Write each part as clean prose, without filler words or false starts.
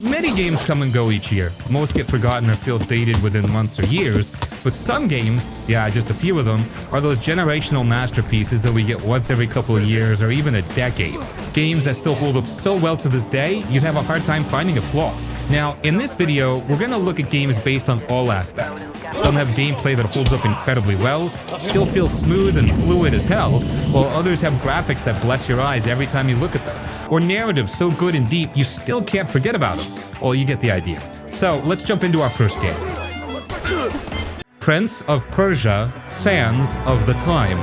Many games come and go each year. Most get forgotten or feel dated within months or years, but some games, yeah, just a few of them, are those generational masterpieces that we get once every couple of years or even a decade. Games that still hold up so well to this day, you'd have a hard time finding a flaw. Now, in this video, we're gonna look at games based on all aspects. Some have gameplay that holds up incredibly well, still feels smooth and fluid as hell, while others have graphics that bless your eyes every time you look at them, or narratives so good and deep you still can't forget about them. Well, you get the idea. So, let's jump into our first game. Prince of Persia: Sands of the Time.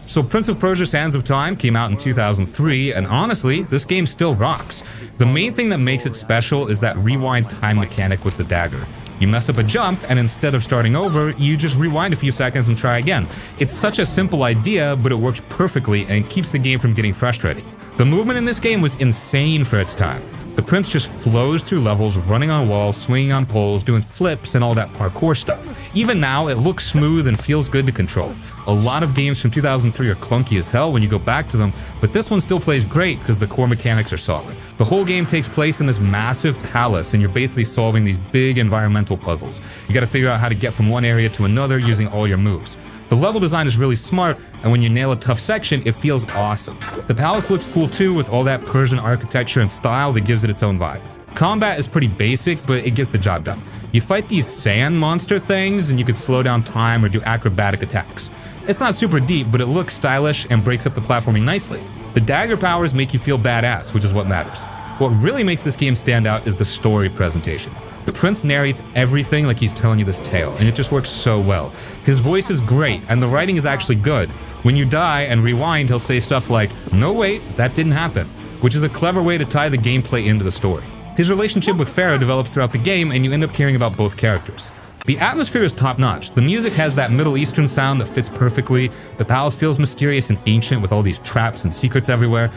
So Prince of Persia: Sands of Time came out in 2003, and honestly, this game still rocks. The main thing that makes it special is that rewind time mechanic with the dagger. You mess up a jump, and instead of starting over, you just rewind a few seconds and try again. It's such a simple idea, but it works perfectly and keeps the game from getting frustrating. The movement in this game was insane for its time. The prince just flows through levels, running on walls, swinging on poles, doing flips and all that parkour stuff. Even now, it looks smooth and feels good to control. A lot of games from 2003 are clunky as hell when you go back to them, but this one still plays great because the core mechanics are solid. The whole game takes place in this massive palace, and you're basically solving these big environmental puzzles. You gotta figure out how to get from one area to another using all your moves. The level design is really smart, and when you nail a tough section, it feels awesome. The palace looks cool too, with all that Persian architecture and style that gives it its own vibe. Combat is pretty basic, but it gets the job done. You fight these sand monster things, and you can slow down time or do acrobatic attacks. It's not super deep, but it looks stylish and breaks up the platforming nicely. The dagger powers make you feel badass, which is what matters. What really makes this game stand out is the story presentation. The prince narrates everything like he's telling you this tale, and it just works so well. His voice is great, and the writing is actually good. When you die and rewind, he'll say stuff like, "No wait, that didn't happen," which is a clever way to tie the gameplay into the story. His relationship with Farah develops throughout the game, and you end up caring about both characters. The atmosphere is top-notch. The music has that Middle Eastern sound that fits perfectly. The palace feels mysterious and ancient with all these traps and secrets everywhere.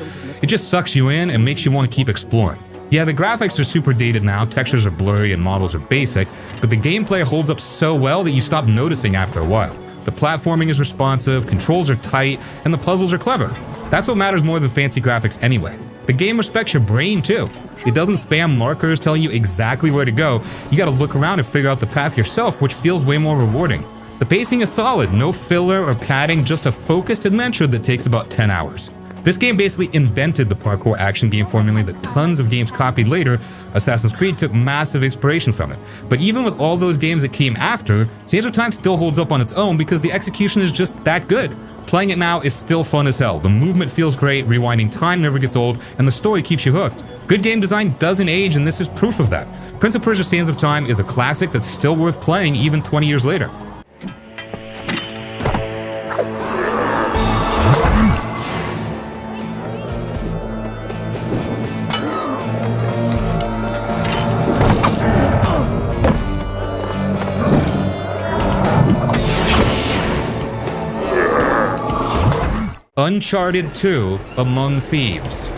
It just sucks you in and makes you want to keep exploring. Yeah, the graphics are super dated now, textures are blurry and models are basic, but the gameplay holds up so well that you stop noticing after a while. The platforming is responsive, controls are tight, and the puzzles are clever. That's what matters more than fancy graphics anyway. The game respects your brain too. It doesn't spam markers telling you exactly where to go. You gotta look around and figure out the path yourself, which feels way more rewarding. The pacing is solid, no filler or padding, just a focused adventure that takes about 10 hours. This game basically invented the parkour action game formula that tons of games copied later. Assassin's Creed took massive inspiration from it. But even with all those games that came after, Sands of Time still holds up on its own because the execution is just that good. Playing it now is still fun as hell. The movement feels great, rewinding time never gets old, and the story keeps you hooked. Good game design doesn't age, and this is proof of that. Prince of Persia: Sands of Time is a classic that's still worth playing even 20 years later. Uncharted 2: Among Thieves.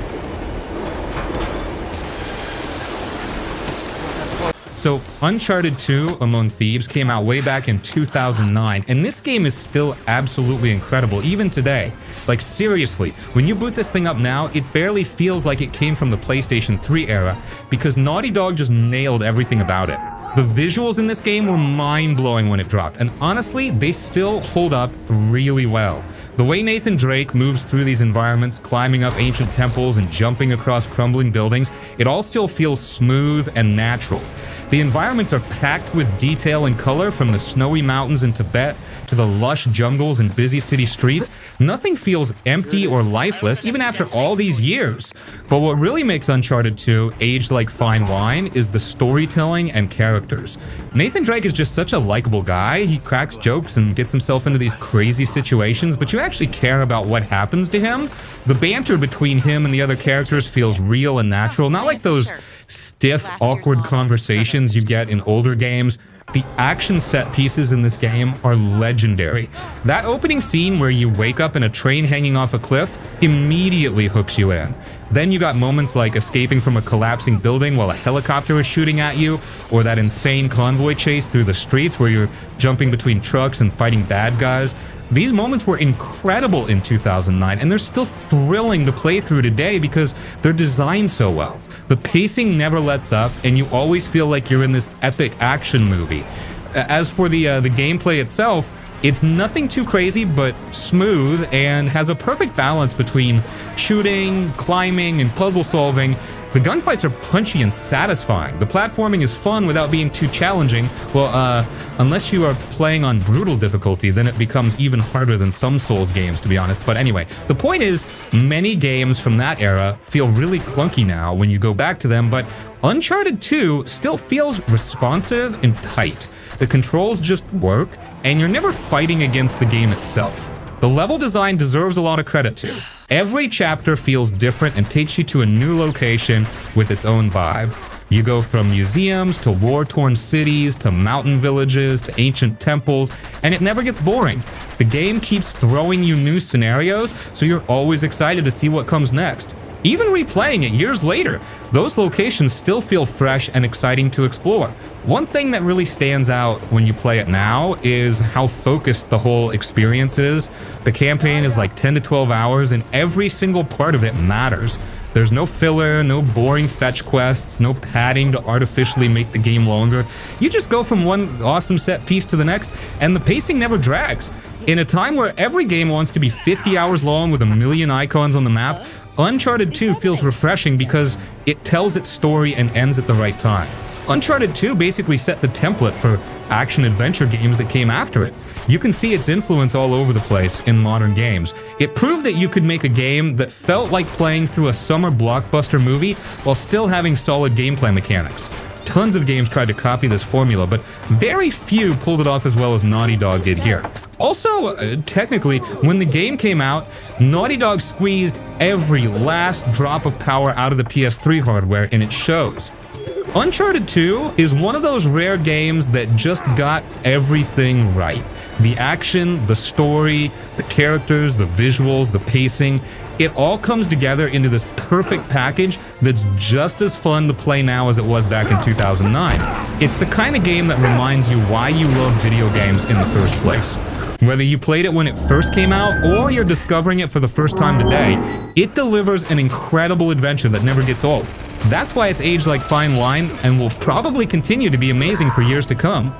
So, Uncharted 2: Among Thieves came out way back in 2009, and this game is still absolutely incredible, even today. Like, seriously, when you boot this thing up now, it barely feels like it came from the PlayStation 3 era, because Naughty Dog just nailed everything about it. The visuals in this game were mind-blowing when it dropped, and honestly, they still hold up really well. The way Nathan Drake moves through these environments, climbing up ancient temples and jumping across crumbling buildings, it all still feels smooth and natural. The environments are packed with detail and color, from the snowy mountains in Tibet to the lush jungles and busy city streets. Nothing feels empty or lifeless, even after all these years. But what really makes Uncharted 2 age like fine wine is the storytelling and characters. Nathan Drake is just such a likable guy. He cracks jokes and gets himself into these crazy situations, but you actually care about what happens to him. The banter between him and the other characters feels real and natural, not like those stiff, awkward conversations you get in older games. The action set pieces in this game are legendary. That opening scene where you wake up in a train hanging off a cliff immediately hooks you in. Then you got moments like escaping from a collapsing building while a helicopter is shooting at you, or that insane convoy chase through the streets where you're jumping between trucks and fighting bad guys. These moments were incredible in 2009, and they're still thrilling to play through today because they're designed so well. The pacing never lets up, and you always feel like you're in this epic action movie. As for the gameplay itself, it's nothing too crazy, but smooth and has a perfect balance between shooting, climbing, and puzzle solving. The gunfights are punchy and satisfying. The platforming is fun without being too challenging. Well, unless you are playing on brutal difficulty, then it becomes even harder than some Souls games, to be honest. But anyway, the point is, many games from that era feel really clunky now when you go back to them, but Uncharted 2 still feels responsive and tight. The controls just work, and you're never fighting against the game itself. The level design deserves a lot of credit too. Every chapter feels different and takes you to a new location with its own vibe. You go from museums to war-torn cities to mountain villages to ancient temples, and it never gets boring. The game keeps throwing you new scenarios, so you're always excited to see what comes next. Even replaying it years later, those locations still feel fresh and exciting to explore. One thing that really stands out when you play it now is how focused the whole experience is. The campaign is like 10 to 12 hours and every single part of it matters. There's no filler, no boring fetch quests, no padding to artificially make the game longer. You just go from one awesome set piece to the next, and the pacing never drags. In a time where every game wants to be 50 hours long with a million icons on the map, Uncharted 2 feels refreshing because it tells its story and ends at the right time. Uncharted 2 basically set the template for action-adventure games that came after it. You can see its influence all over the place in modern games. It proved that you could make a game that felt like playing through a summer blockbuster movie while still having solid gameplay mechanics. Tons of games tried to copy this formula, but very few pulled it off as well as Naughty Dog did here. Also, technically, when the game came out, Naughty Dog squeezed every last drop of power out of the PS3 hardware, and it shows. Uncharted 2 is one of those rare games that just got everything right. The action, the story, the characters, the visuals, the pacing, it all comes together into this perfect package that's just as fun to play now as it was back in 2009. It's the kind of game that reminds you why you love video games in the first place. Whether you played it when it first came out or you're discovering it for the first time today, it delivers an incredible adventure that never gets old. That's why it's aged like fine wine and will probably continue to be amazing for years to come.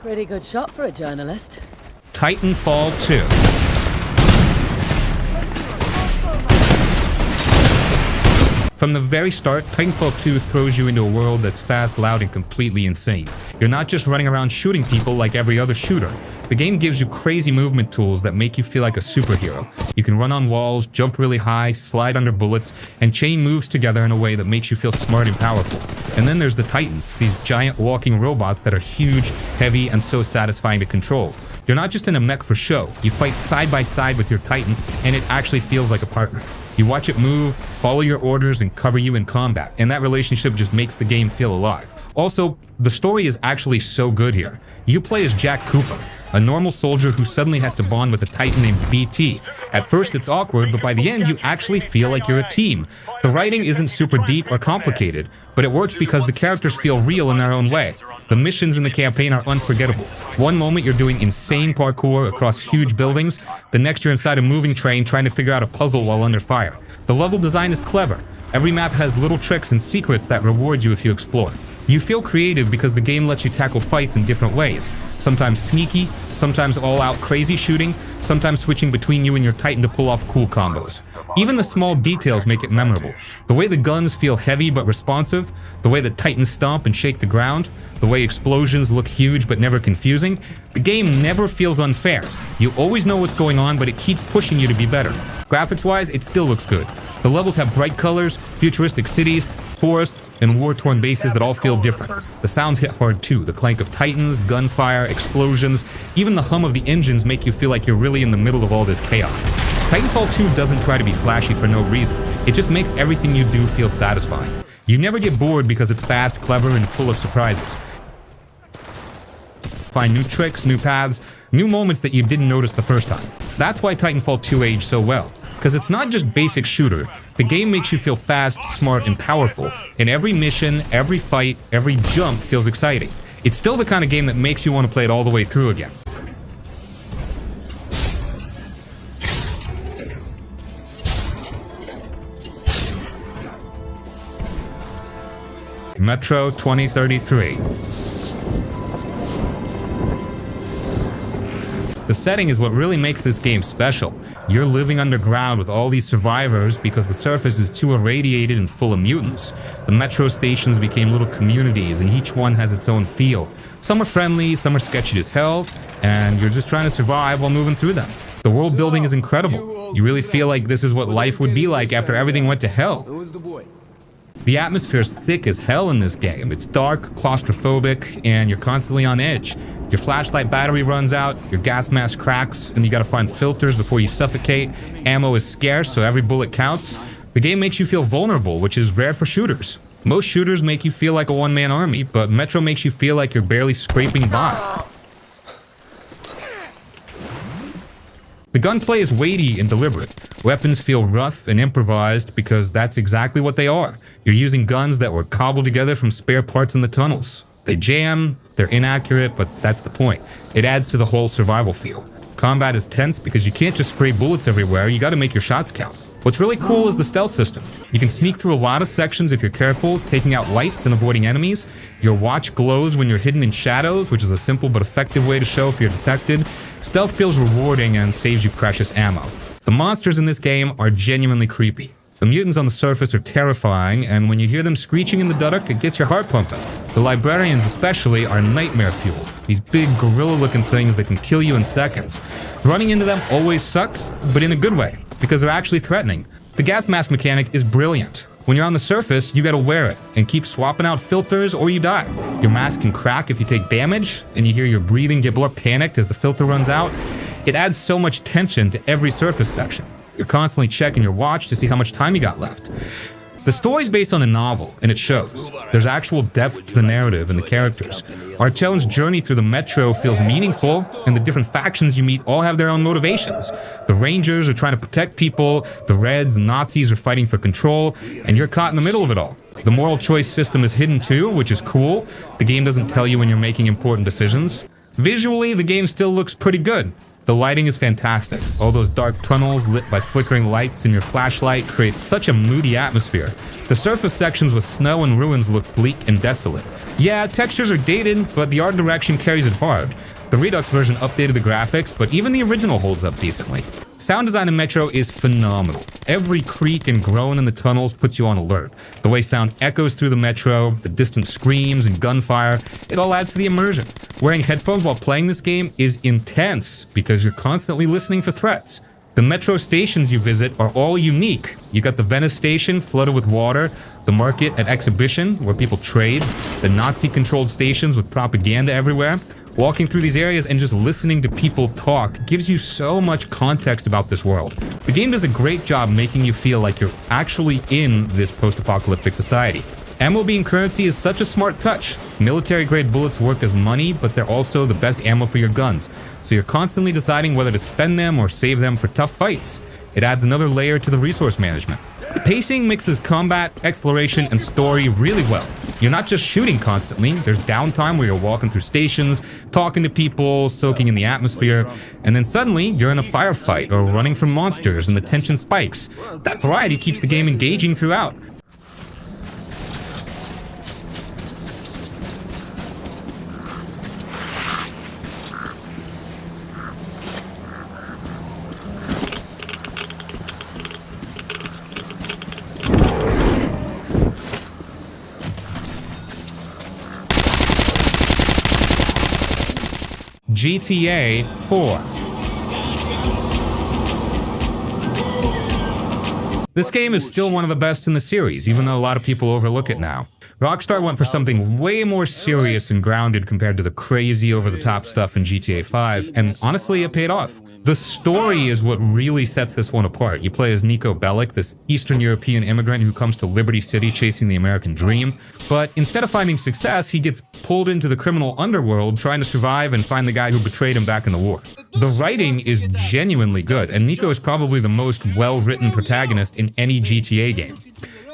Pretty good shot for a journalist. Titanfall 2. From the very start, Titanfall 2 throws you into a world that's fast, loud, and completely insane. You're not just running around shooting people like every other shooter. The game gives you crazy movement tools that make you feel like a superhero. You can run on walls, jump really high, slide under bullets, and chain moves together in a way that makes you feel smart and powerful. And then there's the Titans, these giant walking robots that are huge, heavy, and so satisfying to control. You're not just in a mech for show. You fight side by side with your Titan, and it actually feels like a partner. You watch it move, follow your orders, and cover you in combat, and that relationship just makes the game feel alive. Also, the story is actually so good here. You play as Jack Cooper, a normal soldier who suddenly has to bond with a Titan named BT. At first it's awkward, but by the end you actually feel like you're a team. The writing isn't super deep or complicated, but it works because the characters feel real in their own way. The missions in the campaign are unforgettable. One moment you're doing insane parkour across huge buildings, the next you're inside a moving train trying to figure out a puzzle while under fire. The level design is clever. Every map has little tricks and secrets that reward you if you explore. You feel creative because the game lets you tackle fights in different ways. Sometimes sneaky, sometimes all-out crazy shooting, sometimes switching between you and your Titan to pull off cool combos. Even the small details make it memorable. The way the guns feel heavy but responsive, the way the Titans stomp and shake the ground, the way explosions look huge but never confusing, the game never feels unfair. You always know what's going on, but it keeps pushing you to be better. Graphics-wise, it still looks good. The levels have bright colors, futuristic cities, forests, and war-torn bases that all feel different. The sounds hit hard too. The clank of Titans, gunfire, explosions, even the hum of the engines make you feel like you're really in the middle of all this chaos. Titanfall 2 doesn't try to be flashy for no reason. It just makes everything you do feel satisfying. You never get bored because it's fast, clever, and full of surprises. Find new tricks, new paths, new moments that you didn't notice the first time. That's why Titanfall 2 aged so well. Because it's not just basic shooter, the game makes you feel fast, smart, and powerful. And every mission, every fight, every jump feels exciting. It's still the kind of game that makes you want to play it all the way through again. Metro 2033. The setting is what really makes this game special. You're living underground with all these survivors because the surface is too irradiated and full of mutants. The metro stations became little communities and each one has its own feel. Some are friendly, some are sketchy as hell, and you're just trying to survive while moving through them. The world building is incredible. You really feel like this is what life would be like after everything went to hell. The atmosphere is thick as hell in this game. It's dark, claustrophobic, and you're constantly on edge. Your flashlight battery runs out, your gas mask cracks, and you gotta find filters before you suffocate. Ammo is scarce, so every bullet counts. The game makes you feel vulnerable, which is rare for shooters. Most shooters make you feel like a one-man army, but Metro makes you feel like you're barely scraping by. The gunplay is weighty and deliberate. Weapons feel rough and improvised because that's exactly what they are. You're using guns that were cobbled together from spare parts in the tunnels. They jam, they're inaccurate, but that's the point. It adds to the whole survival feel. Combat is tense because you can't just spray bullets everywhere, you gotta make your shots count. What's really cool is the stealth system. You can sneak through a lot of sections if you're careful, taking out lights and avoiding enemies. Your watch glows when you're hidden in shadows, which is a simple but effective way to show if you're detected. Stealth feels rewarding and saves you precious ammo. The monsters in this game are genuinely creepy. The mutants on the surface are terrifying, and when you hear them screeching in the dark, it gets your heart pumping. The librarians especially are nightmare fuel. These big gorilla-looking things that can kill you in seconds. Running into them always sucks, but in a good way, because they're actually threatening. The gas mask mechanic is brilliant. When you're on the surface, you gotta wear it, and keep swapping out filters or you die. Your mask can crack if you take damage, and you hear your breathing get more panicked as the filter runs out. It adds so much tension to every surface section. You're constantly checking your watch to see how much time you got left. The story's based on a novel, and it shows. There's actual depth to the narrative and the characters. Artyom's journey through the Metro feels meaningful, and the different factions you meet all have their own motivations. The Rangers are trying to protect people, the Reds and Nazis are fighting for control, and you're caught in the middle of it all. The moral choice system is hidden too, which is cool. The game doesn't tell you when you're making important decisions. Visually, the game still looks pretty good. The lighting is fantastic. All those dark tunnels lit by flickering lights in your flashlight create such a moody atmosphere. The surface sections with snow and ruins look bleak and desolate. Yeah, textures are dated, but the art direction carries it hard. The Redux version updated the graphics, but even the original holds up decently. Sound design in Metro is phenomenal. Every creak and groan in the tunnels puts you on alert. The way sound echoes through the Metro, the distant screams and gunfire, it all adds to the immersion. Wearing headphones while playing this game is intense because you're constantly listening for threats. The Metro stations you visit are all unique. You got the Venice station flooded with water, the market at Exhibition where people trade, the Nazi-controlled stations with propaganda everywhere. Walking through these areas and just listening to people talk gives you so much context about this world. The game does a great job making you feel like you're actually in this post-apocalyptic society. Ammo being currency is such a smart touch. Military-grade bullets work as money, but they're also the best ammo for your guns, so you're constantly deciding whether to spend them or save them for tough fights. It adds another layer to the resource management. The pacing mixes combat, exploration, and story really well. You're not just shooting constantly, there's downtime where you're walking through stations, talking to people, soaking in the atmosphere, and then suddenly you're in a firefight or running from monsters and the tension spikes. That variety keeps the game engaging throughout. GTA 4. This game is still one of the best in the series, even though a lot of people overlook it now. Rockstar went for something way more serious and grounded compared to the crazy over-the-top stuff in GTA 5, and honestly, it paid off. The story is what really sets this one apart. You play as Niko Bellic, this Eastern European immigrant who comes to Liberty City chasing the American dream, but instead of finding success, he gets pulled into the criminal underworld trying to survive and find the guy who betrayed him back in the war. The writing is genuinely good, and Niko is probably the most well-written protagonist in any GTA game.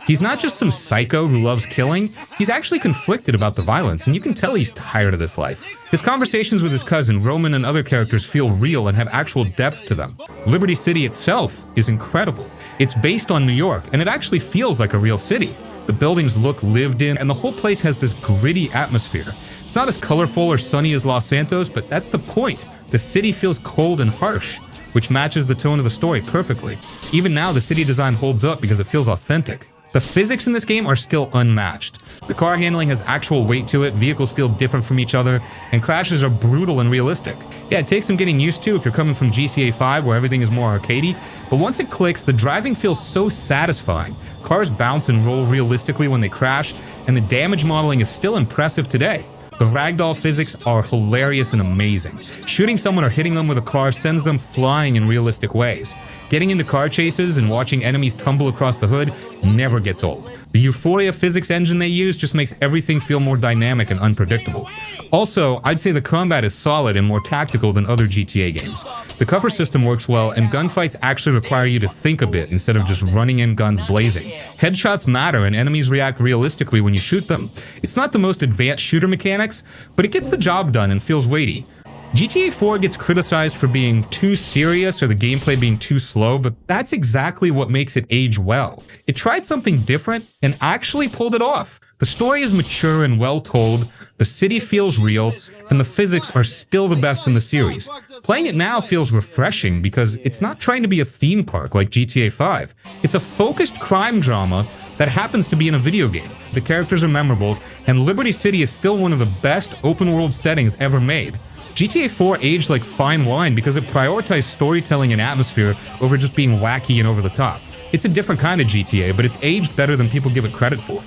He's not just some psycho who loves killing, he's actually conflicted about the violence, and you can tell he's tired of this life. His conversations with his cousin, Roman, and other characters feel real and have actual depth to them. Liberty City itself is incredible. It's based on New York, and it actually feels like a real city. The buildings look lived in, and the whole place has this gritty atmosphere. It's not as colorful or sunny as Los Santos, but that's the point. The city feels cold and harsh, which matches the tone of the story perfectly. Even now, the city design holds up because it feels authentic. The physics in this game are still unmatched. The car handling has actual weight to it, vehicles feel different from each other, and crashes are brutal and realistic. Yeah, it takes some getting used to if you're coming from GTA 5 where everything is more arcadey, but once it clicks, the driving feels so satisfying. Cars bounce and roll realistically when they crash, and the damage modeling is still impressive today. The ragdoll physics are hilarious and amazing. Shooting someone or hitting them with a car sends them flying in realistic ways. Getting into car chases and watching enemies tumble across the hood never gets old. The Euphoria physics engine they use just makes everything feel more dynamic and unpredictable. Also, I'd say the combat is solid and more tactical than other GTA games. The cover system works well, and gunfights actually require you to think a bit instead of just running in guns blazing. Headshots matter and enemies react realistically when you shoot them. It's not the most advanced shooter mechanics, but it gets the job done and feels weighty. GTA 4 gets criticized for being too serious or the gameplay being too slow, but that's exactly what makes it age well. It tried something different and actually pulled it off. The story is mature and well told, the city feels real, and the physics are still the best in the series. Playing it now feels refreshing because it's not trying to be a theme park like GTA 5. It's a focused crime drama that happens to be in a video game. The characters are memorable, and Liberty City is still one of the best open-world settings ever made. GTA 4 aged like fine wine because it prioritized storytelling and atmosphere over just being wacky and over the top. It's a different kind of GTA, but it's aged better than people give it credit for.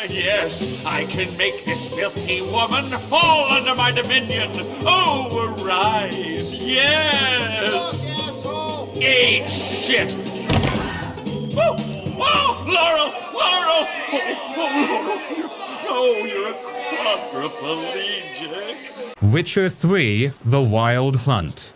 Yes, I can make this filthy woman fall under my dominion. Oh, Ryse, yes! Eat shit! Oh, oh, Laurel! Laurel! Oh, you're a quadriplegic. Witcher 3: The Wild Hunt.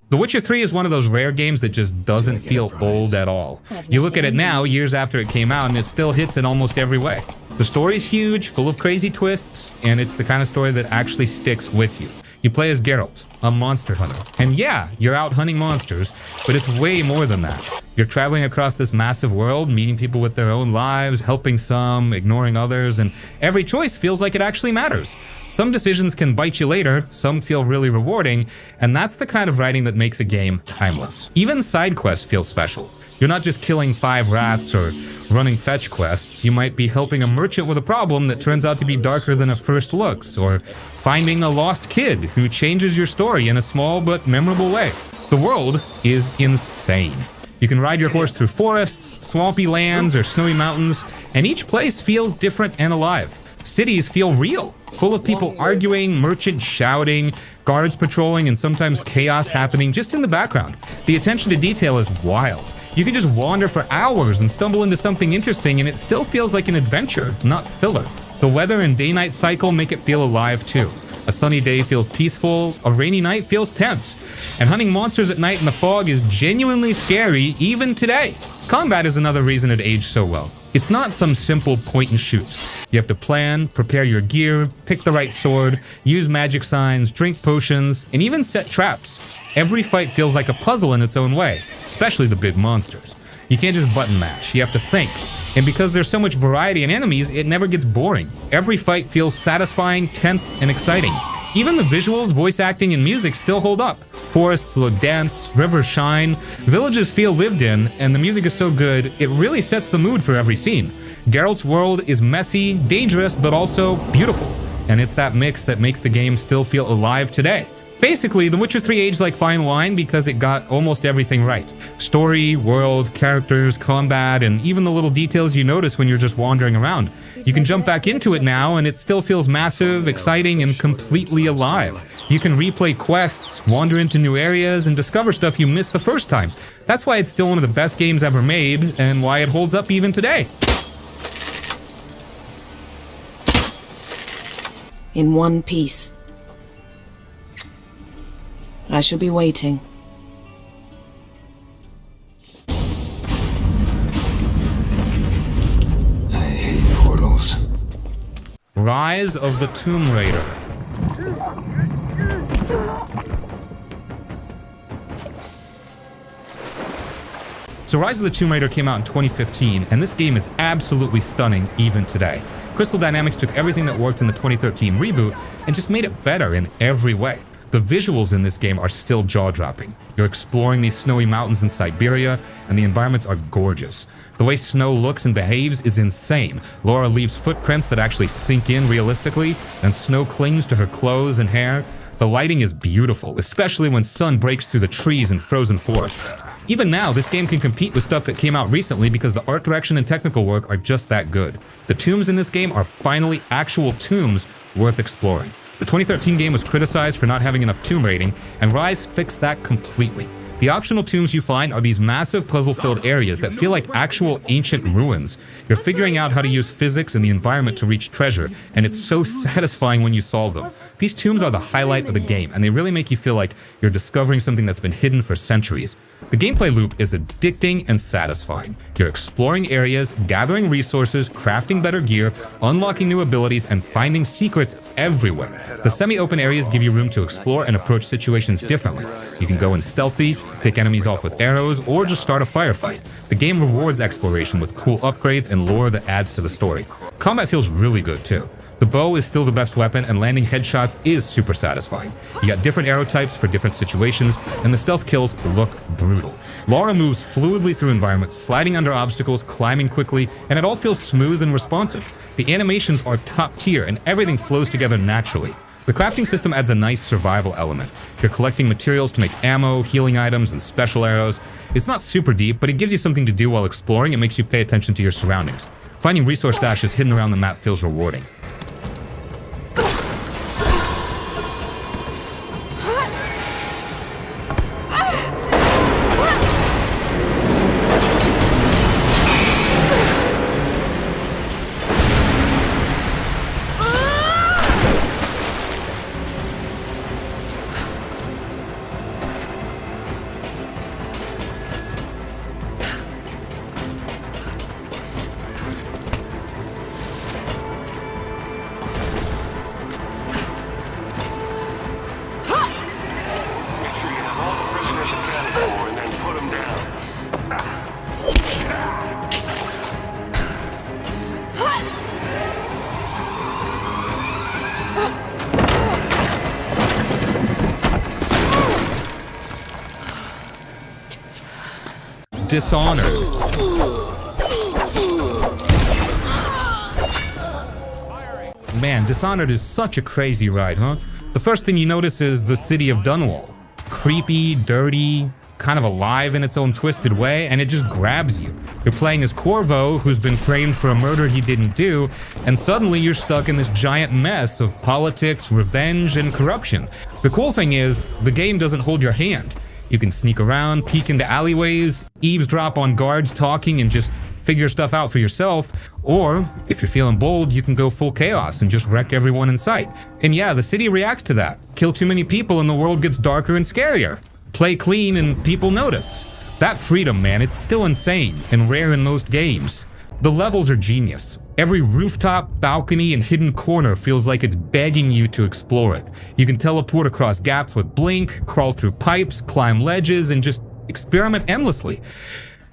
The Witcher 3 is one of those rare games that just doesn't feel old at all. You look at it now, years after it came out, and it still hits in almost every way. The story's huge, full of crazy twists, and it's the kind of story that actually sticks with you. You play as Geralt, a monster hunter. And yeah, you're out hunting monsters, but it's way more than that. You're traveling across this massive world, meeting people with their own lives, helping some, ignoring others, and every choice feels like it actually matters. Some decisions can bite you later, some feel really rewarding, and that's the kind of writing that makes a game timeless. Even side quests feel special. You're not just killing 5 rats or running fetch quests, you might be helping a merchant with a problem that turns out to be darker than it first looks, or finding a lost kid who changes your story in a small but memorable way. The world is insane. You can ride your horse through forests, swampy lands, or snowy mountains, and each place feels different and alive. Cities feel real, full of people arguing, merchants shouting, guards patrolling, and sometimes chaos happening just in the background. The attention to detail is wild. You can just wander for hours and stumble into something interesting, and it still feels like an adventure, not filler. The weather and day-night cycle make it feel alive too. A sunny day feels peaceful, a rainy night feels tense, and hunting monsters at night in the fog is genuinely scary even today. Combat is another reason it aged so well. It's not some simple point and shoot. You have to plan, prepare your gear, pick the right sword, use magic signs, drink potions, and even set traps. Every fight feels like a puzzle in its own way, especially the big monsters. You can't just button mash, you have to think. And because there's so much variety in enemies, it never gets boring. Every fight feels satisfying, tense, and exciting. Even the visuals, voice acting, and music still hold up. Forests look dense, rivers shine, villages feel lived in, and the music is so good, it really sets the mood for every scene. Geralt's world is messy, dangerous, but also beautiful. And it's that mix that makes the game still feel alive today. Basically, The Witcher 3 aged like fine wine because it got almost everything right. Story, world, characters, combat, and even the little details you notice when you're just wandering around. You can jump back into it now and it still feels massive, exciting, and completely alive. You can replay quests, wander into new areas, and discover stuff you missed the first time. That's why it's still one of the best games ever made, and why it holds up even today. In one piece. I shall be waiting. I hate portals. Rise of the Tomb Raider. So Rise of the Tomb Raider came out in 2015, and this game is absolutely stunning even today. Crystal Dynamics took everything that worked in the 2013 reboot and just made it better in every way. The visuals in this game are still jaw-dropping. You're exploring these snowy mountains in Siberia, and the environments are gorgeous. The way snow looks and behaves is insane. Laura leaves footprints that actually sink in realistically, and snow clings to her clothes and hair. The lighting is beautiful, especially when sun breaks through the trees and frozen forests. Even now, this game can compete with stuff that came out recently because the art direction and technical work are just that good. The tombs in this game are finally actual tombs worth exploring. The 2013 game was criticized for not having enough tomb raiding, and Ryse fixed that completely. The optional tombs you find are these massive puzzle-filled areas that feel like actual ancient ruins. You're figuring out how to use physics and the environment to reach treasure, and it's so satisfying when you solve them. These tombs are the highlight of the game, and they really make you feel like you're discovering something that's been hidden for centuries. The gameplay loop is addicting and satisfying. You're exploring areas, gathering resources, crafting better gear, unlocking new abilities, and finding secrets everywhere. The semi-open areas give you room to explore and approach situations differently. You can go in stealthy, pick enemies off with arrows, or just start a firefight. The game rewards exploration with cool upgrades and lore that adds to the story. Combat feels really good too. The bow is still the best weapon, and landing headshots is super satisfying. You got different arrow types for different situations, and the stealth kills look brutal. Laura moves fluidly through environments, sliding under obstacles, climbing quickly, and it all feels smooth and responsive. The animations are top tier, and everything flows together naturally. The crafting system adds a nice survival element. You're collecting materials to make ammo, healing items, and special arrows. It's not super deep, but it gives you something to do while exploring and makes you pay attention to your surroundings. Finding resource stashes hidden around the map feels rewarding. Dishonored. Man, Dishonored is such a crazy ride, huh? The first thing you notice is the city of Dunwall. It's creepy, dirty, kind of alive in its own twisted way, and it just grabs you. You're playing as Corvo, who's been framed for a murder he didn't do, and suddenly you're stuck in this giant mess of politics, revenge, and corruption. The cool thing is, the game doesn't hold your hand. You can sneak around, peek into alleyways, eavesdrop on guards talking, and just figure stuff out for yourself. Or, if you're feeling bold, you can go full chaos and just wreck everyone in sight. And yeah, the city reacts to that. Kill too many people and the world gets darker and scarier. Play clean and people notice. That freedom, man, it's still insane and rare in most games. The levels are genius. Every rooftop, balcony, and hidden corner feels like it's begging you to explore it. You can teleport across gaps with blink, crawl through pipes, climb ledges, and just experiment endlessly.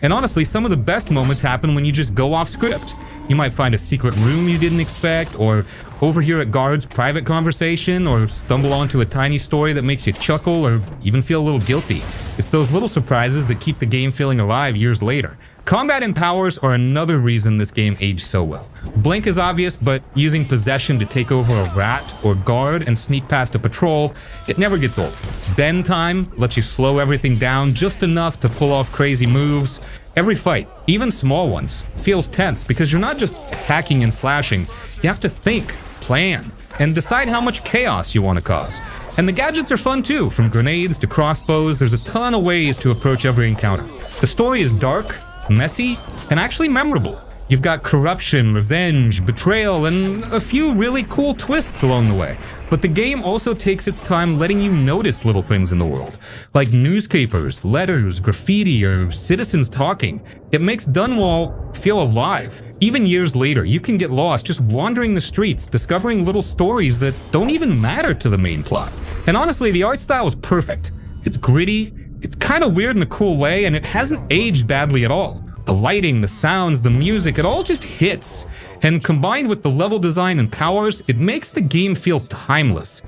And honestly, some of the best moments happen when you just go off script. You might find a secret room you didn't expect, or overhear a guard's private conversation, or stumble onto a tiny story that makes you chuckle or even feel a little guilty. It's those little surprises that keep the game feeling alive years later. Combat and powers are another reason this game aged so well. Blink is obvious, but using possession to take over a rat or guard and sneak past a patrol, it never gets old. Bend time lets you slow everything down just enough to pull off crazy moves. Every fight, even small ones, feels tense because you're not just hacking and slashing. You have to think, plan, and decide how much chaos you want to cause. And the gadgets are fun too, from grenades to crossbows. There's a ton of ways to approach every encounter. The story is dark, messy, and actually memorable. You've got corruption, revenge, betrayal, and a few really cool twists along the way. But the game also takes its time letting you notice little things in the world, like newspapers, letters, graffiti, or citizens talking. It makes Dunwall feel alive. Even years later, you can get lost just wandering the streets, discovering little stories that don't even matter to the main plot. And honestly, the art style is perfect. It's gritty, it's kind of weird in a cool way, and it hasn't aged badly at all. The lighting, the sounds, the music, it all just hits. And combined with the level design and powers, it makes the game feel timeless.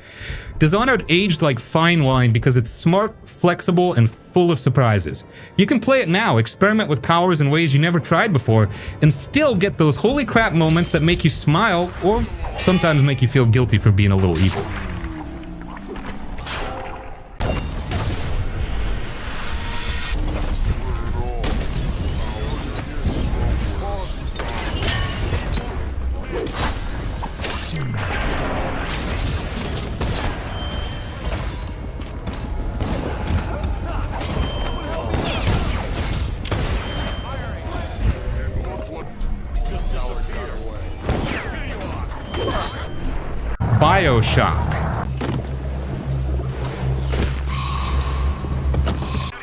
Dishonored aged like fine wine because it's smart, flexible, and full of surprises. You can play it now, experiment with powers in ways you never tried before, and still get those holy crap moments that make you smile, or sometimes make you feel guilty for being a little evil. Bioshock.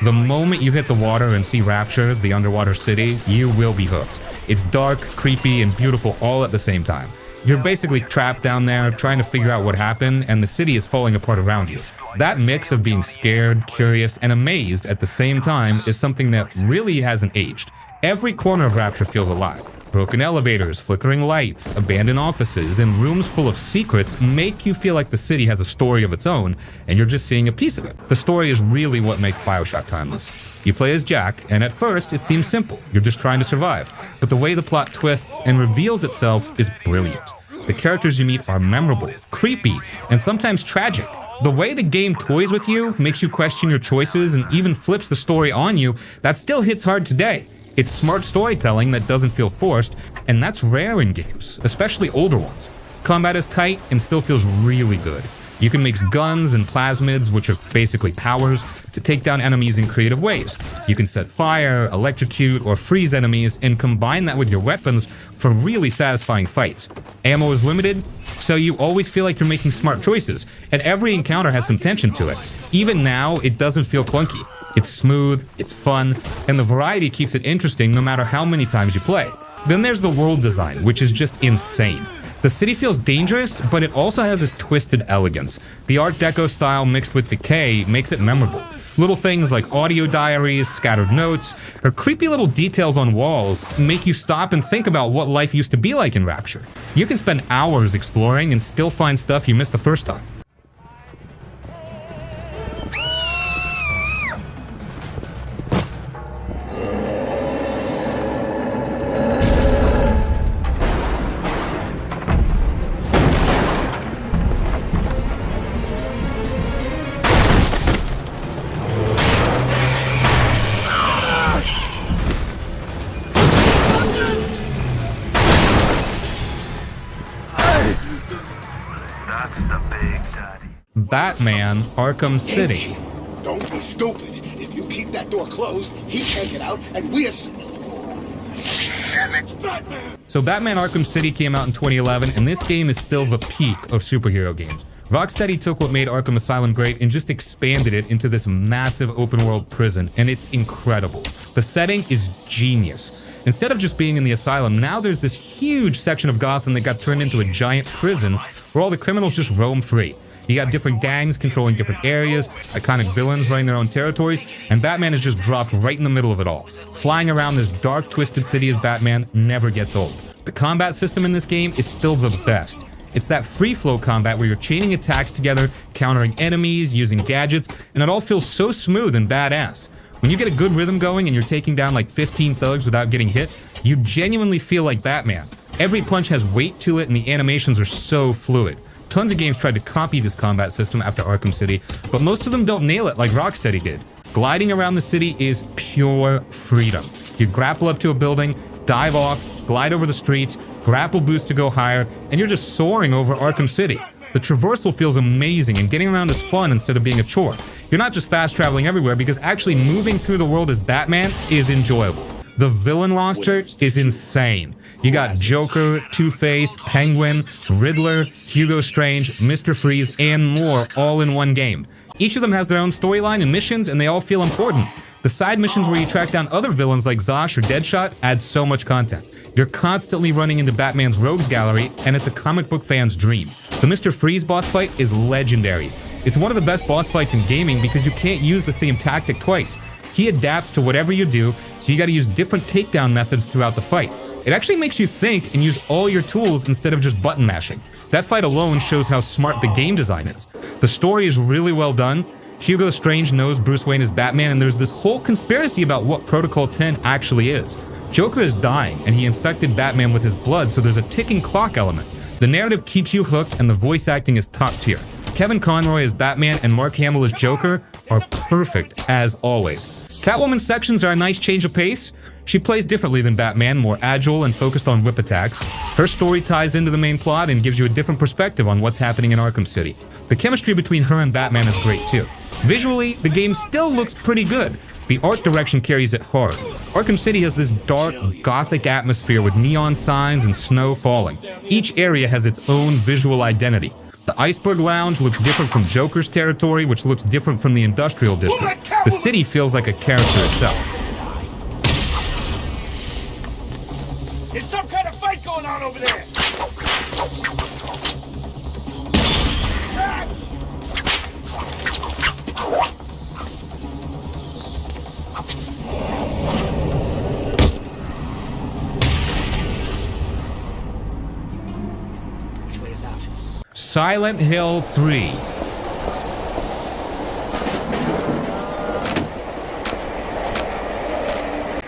The moment you hit the water and see Rapture, the underwater city, you will be hooked. It's dark, creepy, and beautiful all at the same time. You're basically trapped down there trying to figure out what happened, and the city is falling apart around you. That mix of being scared, curious, and amazed at the same time is something that really hasn't aged. Every corner of Rapture feels alive. Broken elevators, flickering lights, abandoned offices, and rooms full of secrets make you feel like the city has a story of its own, and you're just seeing a piece of it. The story is really what makes Bioshock timeless. You play as Jack, and at first it seems simple. You're just trying to survive. But the way the plot twists and reveals itself is brilliant. The characters you meet are memorable, creepy, and sometimes tragic. The way the game toys with you, makes you question your choices, and even flips the story on you, that still hits hard today. It's smart storytelling that doesn't feel forced, and that's rare in games, especially older ones. Combat is tight and still feels really good. You can mix guns and plasmids, which are basically powers, to take down enemies in creative ways. You can set fire, electrocute, or freeze enemies, and combine that with your weapons for really satisfying fights. Ammo is limited, so you always feel like you're making smart choices, and every encounter has some tension to it. Even now, it doesn't feel clunky. It's smooth, it's fun, and the variety keeps it interesting no matter how many times you play. Then there's the world design, which is just insane. The city feels dangerous, but it also has this twisted elegance. The Art Deco style mixed with decay makes it memorable. Little things like audio diaries, scattered notes, or creepy little details on walls make you stop and think about what life used to be like in Rapture. You can spend hours exploring and still find stuff you missed the first time. Batman Arkham City. Don't be stupid. If you keep that door closed, he can't get out, and we're... So Batman Arkham City came out in 2011, and this game is still the peak of superhero games. Rocksteady took what made Arkham Asylum great and just expanded it into this massive open-world prison, and it's incredible. The setting is genius. Instead of just being in the asylum, now there's this huge section of Gotham that got turned into a giant prison where all the criminals just roam free. You got different gangs controlling different areas, iconic villains running their own territories, and Batman is just dropped right in the middle of it all. Flying around this dark, twisted city as Batman never gets old. The combat system in this game is still the best. It's that free-flow combat where you're chaining attacks together, countering enemies, using gadgets, and it all feels so smooth and badass. When you get a good rhythm going and you're taking down like 15 thugs without getting hit, you genuinely feel like Batman. Every punch has weight to it and the animations are so fluid. Tons of games tried to copy this combat system after Arkham City, but most of them don't nail it like Rocksteady did. Gliding around the city is pure freedom. You grapple up to a building, dive off, glide over the streets, grapple boost to go higher, and you're just soaring over Arkham City. The traversal feels amazing and getting around is fun instead of being a chore. You're not just fast traveling everywhere because actually moving through the world as Batman is enjoyable. The villain roster is insane. You got Joker, Two-Face, Penguin, Riddler, Hugo Strange, Mr. Freeze, and more all in one game. Each of them has their own storyline and missions and they all feel important. The side missions where you track down other villains like Zosh or Deadshot add so much content. You're constantly running into Batman's rogues gallery, and it's a comic book fan's dream. The Mr. Freeze boss fight is legendary. It's one of the best boss fights in gaming because you can't use the same tactic twice. He adapts to whatever you do, so you gotta use different takedown methods throughout the fight. It actually makes you think and use all your tools instead of just button mashing. That fight alone shows how smart the game design is. The story is really well done. Hugo Strange knows Bruce Wayne is Batman, and there's this whole conspiracy about what Protocol 10 actually is. Joker is dying, and he infected Batman with his blood, so there's a ticking clock element. The narrative keeps you hooked, and the voice acting is top tier. Kevin Conroy as Batman and Mark Hamill as Joker are perfect, as always. Catwoman's sections are a nice change of pace. She plays differently than Batman, more agile and focused on whip attacks. Her story ties into the main plot and gives you a different perspective on what's happening in Arkham City. The chemistry between her and Batman is great too. Visually, the game still looks pretty good. The art direction carries it hard. Arkham City has this dark, gothic atmosphere with neon signs and snow falling. Each area has its own visual identity. The Iceberg Lounge looks different from Joker's territory, which looks different from the Industrial District. The city feels like a character itself. There's some kind of fight going on over there! Which way is out? Silent Hill 3.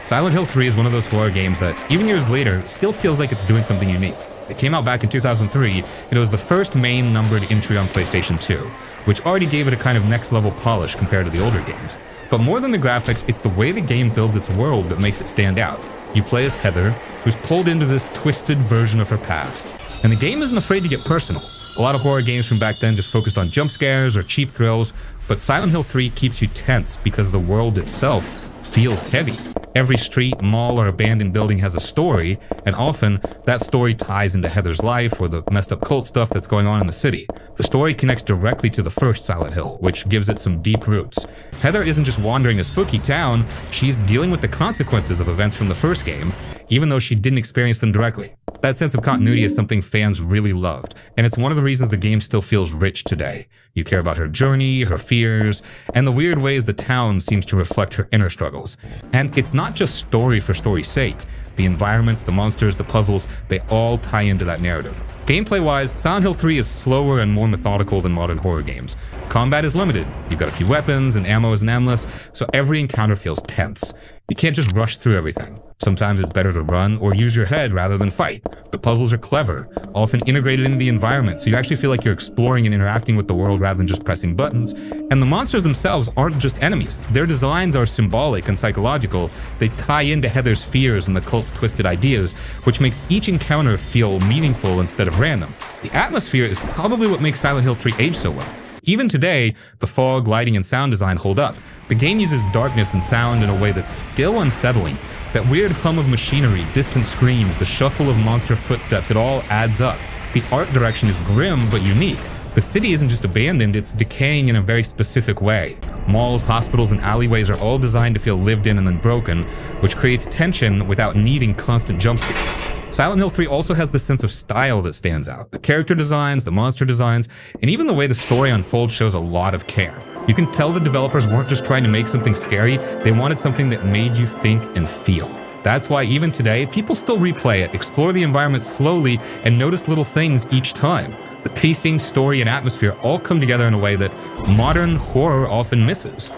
Silent Hill 3 is one of those horror games that, even years later, still feels like it's doing something unique. It came out back in 2003, and it was the first main numbered entry on PlayStation 2, which already gave it a kind of next-level polish compared to the older games. But more than the graphics, it's the way the game builds its world that makes it stand out. You play as Heather, who's pulled into this twisted version of her past. And the game isn't afraid to get personal. A lot of horror games from back then just focused on jump scares or cheap thrills, but Silent Hill 3 keeps you tense because the world itself feels heavy. Every street, mall, or abandoned building has a story, and often that story ties into Heather's life or the messed up cult stuff that's going on in the city. The story connects directly to the first Silent Hill, which gives it some deep roots. Heather isn't just wandering a spooky town, she's dealing with the consequences of events from the first game, even though she didn't experience them directly. That sense of continuity is something fans really loved, and it's one of the reasons the game still feels rich today. You care about her journey, her fears, and the weird ways the town seems to reflect her inner struggles. And it's not just story for story's sake. The environments, the monsters, the puzzles, they all tie into that narrative. Gameplay-wise, Silent Hill 3 is slower and more methodical than modern horror games. Combat is limited. You've got a few weapons, and ammo isn't endless, so every encounter feels tense. You can't just rush through everything. Sometimes it's better to run or use your head rather than fight. The puzzles are clever, often integrated into the environment, so you actually feel like you're exploring and interacting with the world rather than just pressing buttons. And the monsters themselves aren't just enemies. Their designs are symbolic and psychological. They tie into Heather's fears and the cult's twisted ideas, which makes each encounter feel meaningful instead of random. The atmosphere is probably what makes Silent Hill 3 age so well. Even today, the fog, lighting, and sound design hold up. The game uses darkness and sound in a way that's still unsettling. That weird hum of machinery, distant screams, the shuffle of monster footsteps, it all adds up. The art direction is grim but unique. The city isn't just abandoned, it's decaying in a very specific way. Malls, hospitals, and alleyways are all designed to feel lived in and then broken, which creates tension without needing constant jump scares. Silent Hill 3 also has the sense of style that stands out. The character designs, the monster designs, and even the way the story unfolds shows a lot of care. You can tell the developers weren't just trying to make something scary, they wanted something that made you think and feel. That's why even today, people still replay it, explore the environment slowly, and notice little things each time. The pacing, story, and atmosphere all come together in a way that modern horror often misses.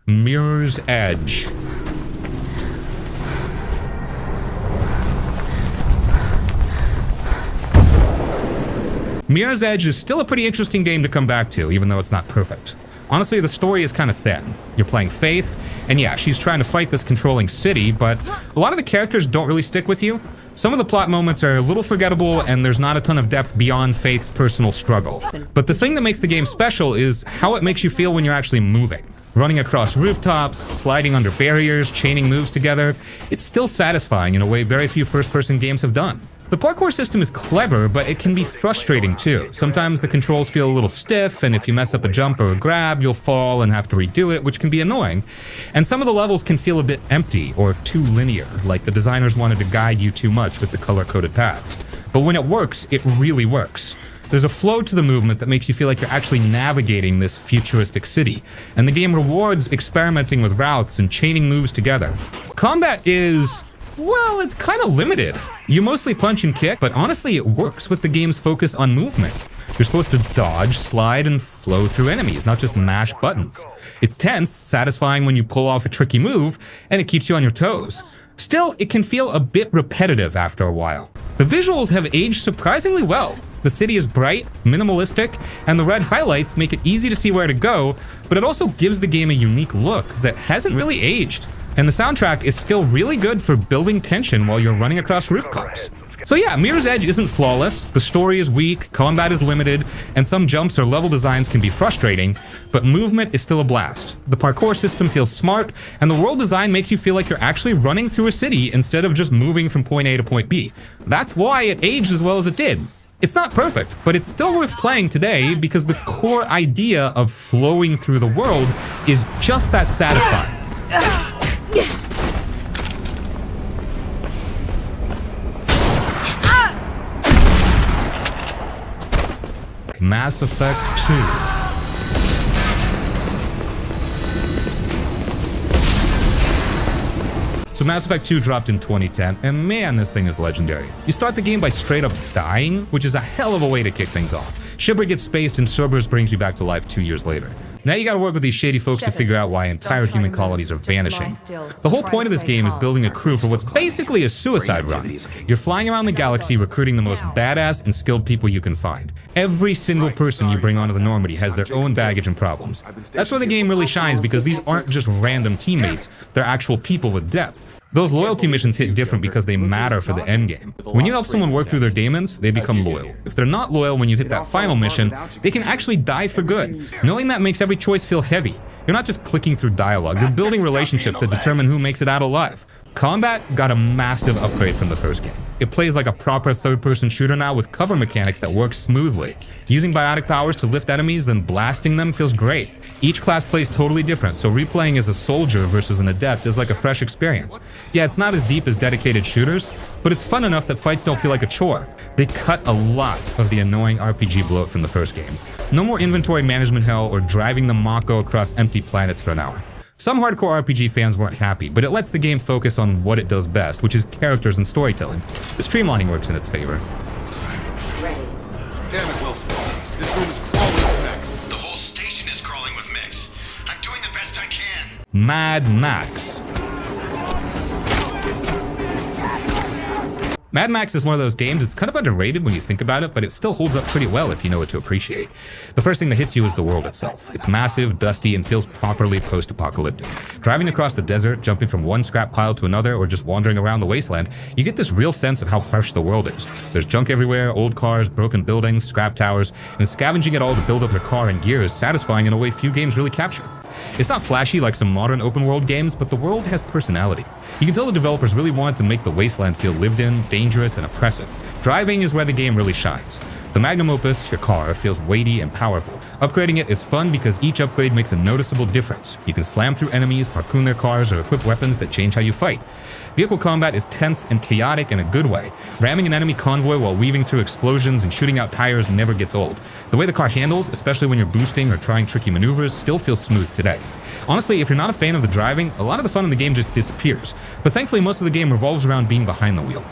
Mirror's Edge. Mirror's Edge is still a pretty interesting game to come back to, even though it's not perfect. Honestly, the story is kind of thin. You're playing Faith, and yeah, she's trying to fight this controlling city, but a lot of the characters don't really stick with you. Some of the plot moments are a little forgettable, and there's not a ton of depth beyond Faith's personal struggle. But the thing that makes the game special is how it makes you feel when you're actually moving. Running across rooftops, sliding under barriers, chaining moves together, it's still satisfying in a way very few first-person games have done. The parkour system is clever, but it can be frustrating too. Sometimes the controls feel a little stiff, and if you mess up a jump or a grab, you'll fall and have to redo it, which can be annoying. And some of the levels can feel a bit empty or too linear, like the designers wanted to guide you too much with the color-coded paths. But when it works, it really works. There's a flow to the movement that makes you feel like you're actually navigating this futuristic city, and the game rewards experimenting with routes and chaining moves together. Combat is, well, it's kind of limited. You mostly punch and kick, but honestly it works with the game's focus on movement. You're supposed to dodge, slide, and flow through enemies, not just mash buttons. It's tense, satisfying when you pull off a tricky move, and it keeps you on your toes. Still, it can feel a bit repetitive after a while. The visuals have aged surprisingly well. The city is bright, minimalistic, and the red highlights make it easy to see where to go, but it also gives the game a unique look that hasn't really aged. And the soundtrack is still really good for building tension while you're running across rooftops. So yeah, Mirror's Edge isn't flawless, the story is weak, combat is limited, and some jumps or level designs can be frustrating, but movement is still a blast. The parkour system feels smart, and the world design makes you feel like you're actually running through a city instead of just moving from point A to point B. That's why it aged as well as it did. It's not perfect, but it's still worth playing today because the core idea of flowing through the world is just that satisfying. Mass Effect 2. So Mass Effect 2 dropped in 2010, and man, this thing is legendary. You start the game by straight up dying, which is a hell of a way to kick things off. Shipwreck gets spaced and Cerberus brings you back to life 2 years later. Now you gotta work with these shady folks to figure out why entire human colonies are vanishing. The whole point of this game is building a crew for what's basically a suicide run. You're flying around the galaxy recruiting the most badass and skilled people you can find. Every single person you bring onto the Normandy has their own baggage and problems. That's where the game really shines because these aren't just random teammates, they're actual people with depth. Those loyalty missions hit different because they matter for the endgame. When you help someone work through their daemons, they become loyal. If they're not loyal when you hit that final mission, they can actually die for good. Knowing that makes every choice feel heavy. You're not just clicking through dialogue, you're building relationships that determine who makes it out alive. Combat got a massive upgrade from the first game. It plays like a proper third-person shooter now with cover mechanics that work smoothly. Using biotic powers to lift enemies, then blasting them feels great. Each class plays totally different, so replaying as a soldier versus an adept is like a fresh experience. Yeah, it's not as deep as dedicated shooters, but it's fun enough that fights don't feel like a chore. They cut a lot of the annoying RPG bloat from the first game. No more inventory management hell or driving the Mako across empty planets for an hour. Some hardcore RPG fans weren't happy, but it lets the game focus on what it does best, which is characters and storytelling. The streamlining works in its favor. Damn it, Wilson. This room is crawling with mechs. The whole station is crawling with mechs. I'm doing the best I can. Mad Max. Mad Max is one of those games, it's kind of underrated when you think about it, but it still holds up pretty well if you know what to appreciate. The first thing that hits you is the world itself. It's massive, dusty, and feels properly post-apocalyptic. Driving across the desert, jumping from one scrap pile to another, or just wandering around the wasteland, you get this real sense of how harsh the world is. There's junk everywhere, old cars, broken buildings, scrap towers, and scavenging it all to build up your car and gear is satisfying in a way few games really capture. It's not flashy like some modern open-world games, but the world has personality. You can tell the developers really wanted to make the wasteland feel lived in, dangerous, and oppressive. Driving is where the game really shines. The magnum opus, your car, feels weighty and powerful. Upgrading it is fun because each upgrade makes a noticeable difference. You can slam through enemies, harpoon their cars, or equip weapons that change how you fight. Vehicle combat is tense and chaotic in a good way. Ramming an enemy convoy while weaving through explosions and shooting out tires never gets old. The way the car handles, especially when you're boosting or trying tricky maneuvers, still feels smooth today. Honestly, if you're not a fan of the driving, a lot of the fun in the game just disappears. But thankfully, most of the game revolves around being behind the wheel.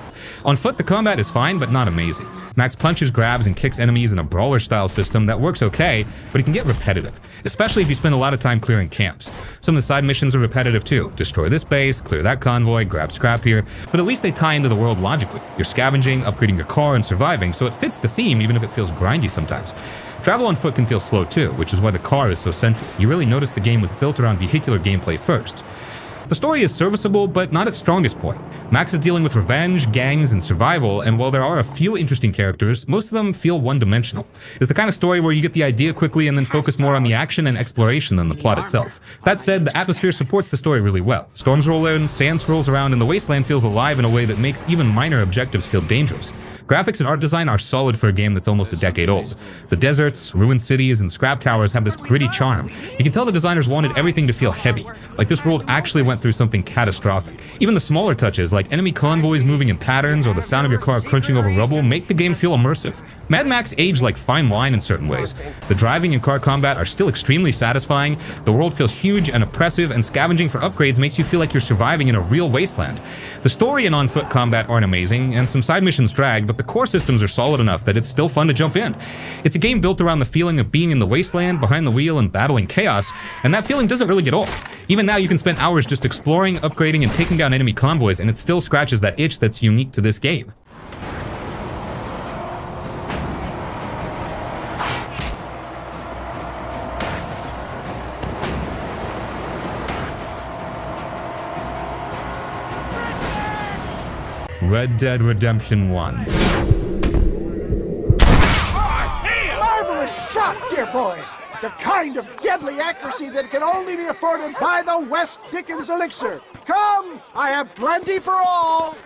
On foot, the combat is fine, but not amazing. Max punches, grabs, and kicks enemies in a brawler-style system that works okay, but it can get repetitive, especially if you spend a lot of time clearing camps. Some of the side missions are repetitive too. Destroy this base, clear that convoy, grab scrap here, but at least they tie into the world logically. You're scavenging, upgrading your car, and surviving, so it fits the theme even if it feels grindy sometimes. Travel on foot can feel slow too, which is why the car is so central. You really notice the game was built around vehicular gameplay first. The story is serviceable, but not its strongest point. Max is dealing with revenge, gangs, and survival, and while there are a few interesting characters, most of them feel one-dimensional. It's the kind of story where you get the idea quickly and then focus more on the action and exploration than the plot itself. That said, the atmosphere supports the story really well. Storms roll in, sand swirls around, and the wasteland feels alive in a way that makes even minor objectives feel dangerous. Graphics and art design are solid for a game that's almost a decade old. The deserts, ruined cities, and scrap towers have this gritty charm. You can tell the designers wanted everything to feel heavy, like this world actually went through something catastrophic. Even the smaller touches, like enemy convoys moving in patterns or the sound of your car crunching over rubble, make the game feel immersive. Mad Max aged like fine wine in certain ways. The driving and car combat are still extremely satisfying, the world feels huge and oppressive, and scavenging for upgrades makes you feel like you're surviving in a real wasteland. The story and on-foot combat aren't amazing, and some side missions drag, but the core systems are solid enough that it's still fun to jump in. It's a game built around the feeling of being in the wasteland, behind the wheel, and battling chaos, and that feeling doesn't really get old. Even now you can spend hours just exploring, upgrading, and taking down enemy convoys, and it still scratches that itch that's unique to this game. Red Dead Redemption 1. Marvelous shot, dear boy! The kind of deadly accuracy that can only be afforded by the West Dickens elixir. Come, I have plenty for all!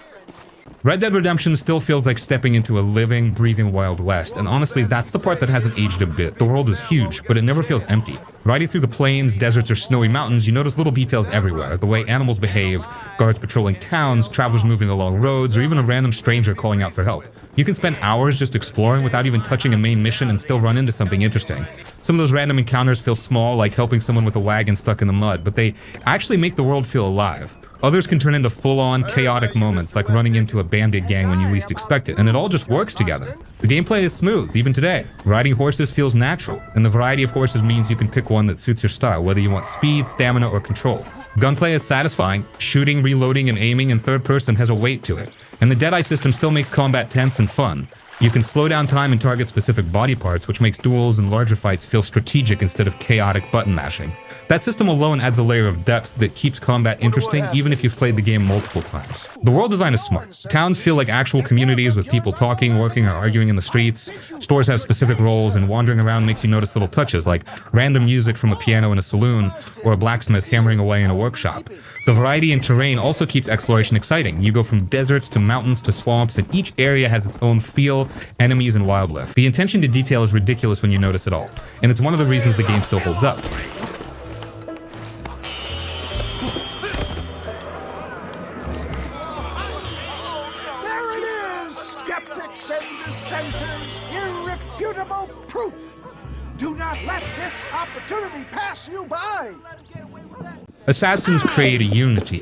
Red Dead Redemption still feels like stepping into a living, breathing Wild West, and honestly, that's the part that hasn't aged a bit. The world is huge, but it never feels empty. Riding through the plains, deserts, or snowy mountains, you notice little details everywhere. The way animals behave, guards patrolling towns, travelers moving along roads, or even a random stranger calling out for help. You can spend hours just exploring without even touching a main mission and still run into something interesting. Some of those random encounters feel small, like helping someone with a wagon stuck in the mud, but they actually make the world feel alive. Others can turn into full-on, chaotic moments, like running into a bandit gang when you least expect it, and it all just works together. The gameplay is smooth, even today. Riding horses feels natural, and the variety of horses means you can pick one that suits your style, whether you want speed, stamina, or control. Gunplay is satisfying. Shooting, reloading, and aiming in third person has a weight to it, and the Deadeye system still makes combat tense and fun. You can slow down time and target specific body parts, which makes duels and larger fights feel strategic instead of chaotic button mashing. That system alone adds a layer of depth that keeps combat interesting even if you've played the game multiple times. The world design is smart. Towns feel like actual communities with people talking, working, or arguing in the streets. Stores have specific roles, and wandering around makes you notice little touches like random music from a piano in a saloon or a blacksmith hammering away in a workshop. The variety in terrain also keeps exploration exciting. You go from deserts to mountains to swamps, and each area has its own feel, enemies, and wildlife. The attention to detail is ridiculous when you notice it all, and it's one of the reasons the game still holds up. There it is, skeptics and dissenters, irrefutable proof. Do not let this opportunity pass you by. Assassin's Creed Unity.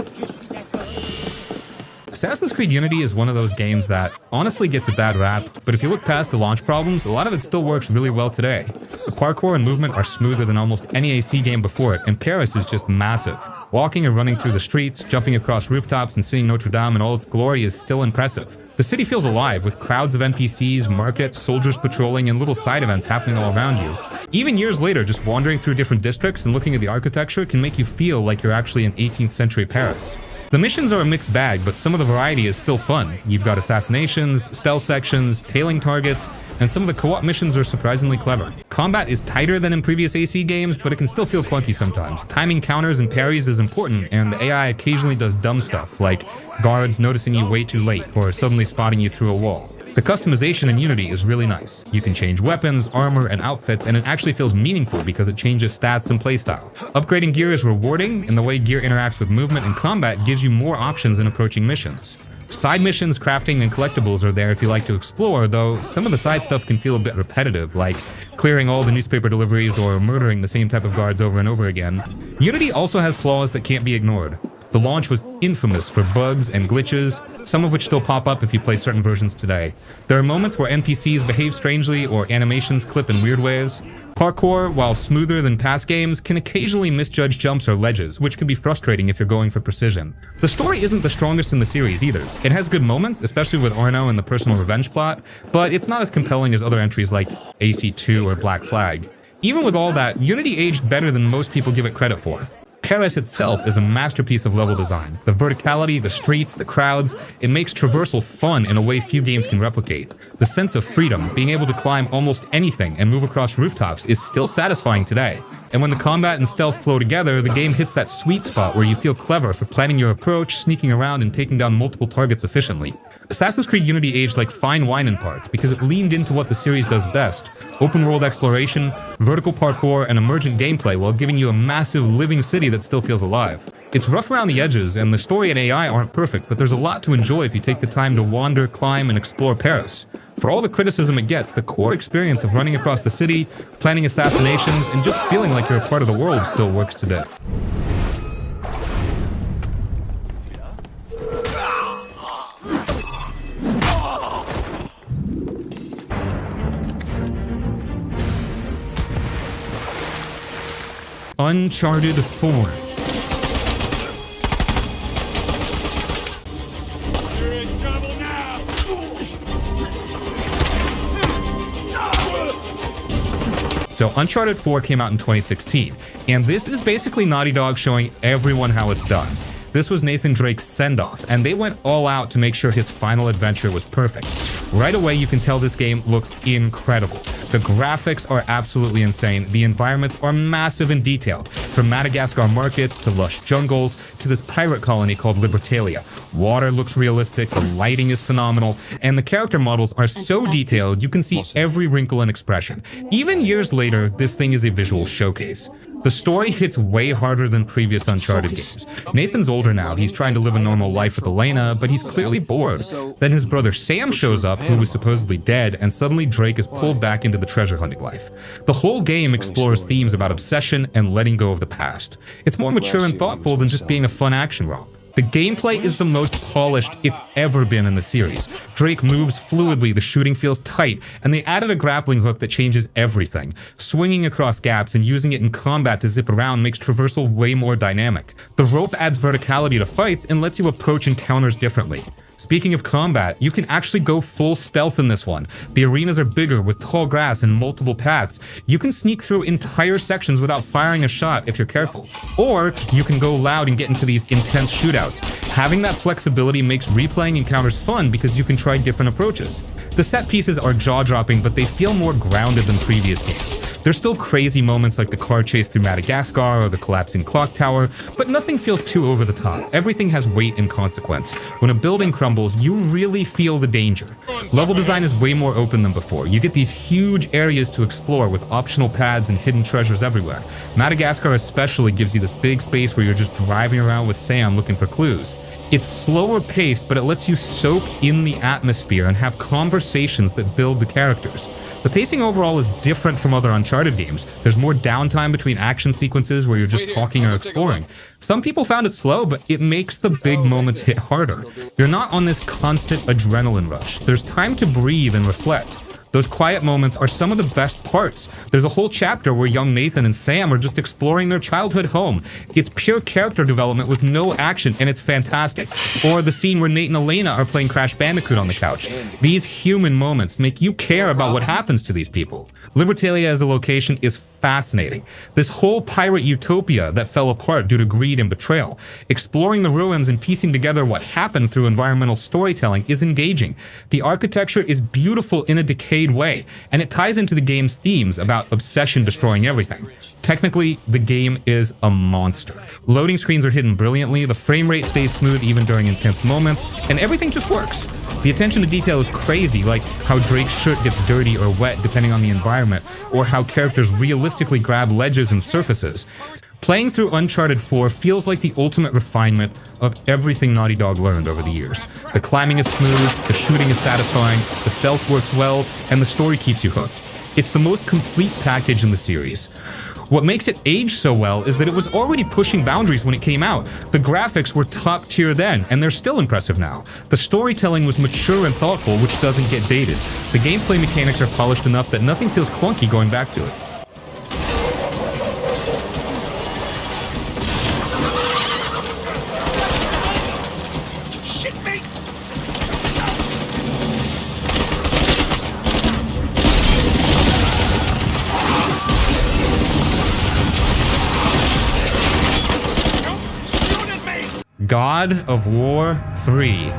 Assassin's Creed Unity is one of those games that honestly gets a bad rap, but if you look past the launch problems, a lot of it still works really well today. The parkour and movement are smoother than almost any AC game before it, and Paris is just massive. Walking and running through the streets, jumping across rooftops and seeing Notre Dame in all its glory is still impressive. The city feels alive, with crowds of NPCs, markets, soldiers patrolling, and little side events happening all around you. Even years later, just wandering through different districts and looking at the architecture can make you feel like you're actually in 18th century Paris. The missions are a mixed bag, but some of the variety is still fun. You've got assassinations, stealth sections, tailing targets, and some of the co-op missions are surprisingly clever. Combat is tighter than in previous AC games, but it can still feel clunky sometimes. Timing counters and parries is important, and the AI occasionally does dumb stuff, like guards noticing you way too late, or suddenly spotting you through a wall. The customization in Unity is really nice. You can change weapons, armor, and outfits, and it actually feels meaningful because it changes stats and playstyle. Upgrading gear is rewarding, and the way gear interacts with movement and combat gives you more options in approaching missions. Side missions, crafting, and collectibles are there if you like to explore, though some of the side stuff can feel a bit repetitive, like clearing all the newspaper deliveries or murdering the same type of guards over and over again. Unity also has flaws that can't be ignored. The launch was infamous for bugs and glitches, some of which still pop up if you play certain versions today. There are moments where NPCs behave strangely or animations clip in weird ways. Parkour, while smoother than past games, can occasionally misjudge jumps or ledges, which can be frustrating if you're going for precision. The story isn't the strongest in the series either. It has good moments, especially with Arno and the personal revenge plot, but it's not as compelling as other entries like AC2 or Black Flag. Even with all that, Unity aged better than most people give it credit for. Paris itself is a masterpiece of level design. The verticality, the streets, the crowds, it makes traversal fun in a way few games can replicate. The sense of freedom, being able to climb almost anything and move across rooftops, is still satisfying today. And when the combat and stealth flow together, the game hits that sweet spot where you feel clever for planning your approach, sneaking around, and taking down multiple targets efficiently. Assassin's Creed Unity aged like fine wine in parts because it leaned into what the series does best: open world exploration, vertical parkour, and emergent gameplay while giving you a massive living city that still feels alive. It's rough around the edges, and the story and AI aren't perfect, but there's a lot to enjoy if you take the time to wander, climb, and explore Paris. For all the criticism it gets, the core experience of running across the city, planning assassinations, and just feeling like you're a part of the world still works today. Uncharted 4. So Uncharted 4 came out in 2016, and this is basically Naughty Dog showing everyone how it's done. This was Nathan Drake's send-off, and they went all out to make sure his final adventure was perfect. Right away, you can tell this game looks incredible. The graphics are absolutely insane. The environments are massive in detail, from Madagascar markets to lush jungles to this pirate colony called Libertalia. Water looks realistic, the lighting is phenomenal, and the character models are so detailed you can see every wrinkle and expression. Even years later, this thing is a visual showcase. The story hits way harder than previous Uncharted games. Nathan's older now, he's trying to live a normal life with Elena, but he's clearly bored. Then his brother Sam shows up, who was supposedly dead, and suddenly Drake is pulled back into the treasure hunting life. The whole game explores themes about obsession and letting go of the past. It's more mature and thoughtful than just being a fun action romp. The gameplay is the most polished it's ever been in the series. Drake moves fluidly, the shooting feels tight, and they added a grappling hook that changes everything. Swinging across gaps and using it in combat to zip around makes traversal way more dynamic. The rope adds verticality to fights and lets you approach encounters differently. Speaking of combat, you can actually go full stealth in this one. The arenas are bigger with tall grass and multiple paths. You can sneak through entire sections without firing a shot if you're careful. Or you can go loud and get into these intense shootouts. Having that flexibility makes replaying encounters fun because you can try different approaches. The set pieces are jaw-dropping, but they feel more grounded than previous games. There's still crazy moments like the car chase through Madagascar or the collapsing clock tower, but nothing feels too over the top. Everything has weight and consequence. When a building crumbles, you really feel the danger. Level design is way more open than before. You get these huge areas to explore with optional paths and hidden treasures everywhere. Madagascar especially gives you this big space where you're just driving around with Sam looking for clues. It's slower paced, but it lets you soak in the atmosphere and have conversations that build the characters. The pacing overall is different from other Uncharted games. There's more downtime between action sequences where you're just talking or exploring. Some people found it slow, but it makes the big moments hit harder. You're not on this constant adrenaline rush. There's time to breathe and reflect. Those quiet moments are some of the best parts. There's a whole chapter where young Nathan and Sam are just exploring their childhood home. It's pure character development with no action, and it's fantastic. Or the scene where Nate and Elena are playing Crash Bandicoot on the couch. These human moments make you care about what happens to these people. Libertalia as a location is fascinating. This whole pirate utopia that fell apart due to greed and betrayal. Exploring the ruins and piecing together what happened through environmental storytelling is engaging. The architecture is beautiful in a decayed way, and it ties into the game's themes about obsession destroying everything. Technically, the game is a monster. Loading screens are hidden brilliantly, the frame rate stays smooth even during intense moments, and everything just works. The attention to detail is crazy, like how Drake's shirt gets dirty or wet depending on the environment, or how characters realistically grab ledges and surfaces. Playing through Uncharted 4 feels like the ultimate refinement of everything Naughty Dog learned over the years. The climbing is smooth, the shooting is satisfying, the stealth works well, and the story keeps you hooked. It's the most complete package in the series. What makes it age so well is that it was already pushing boundaries when it came out. The graphics were top tier then, and they're still impressive now. The storytelling was mature and thoughtful, which doesn't get dated. The gameplay mechanics are polished enough that nothing feels clunky going back to it. God of War 3.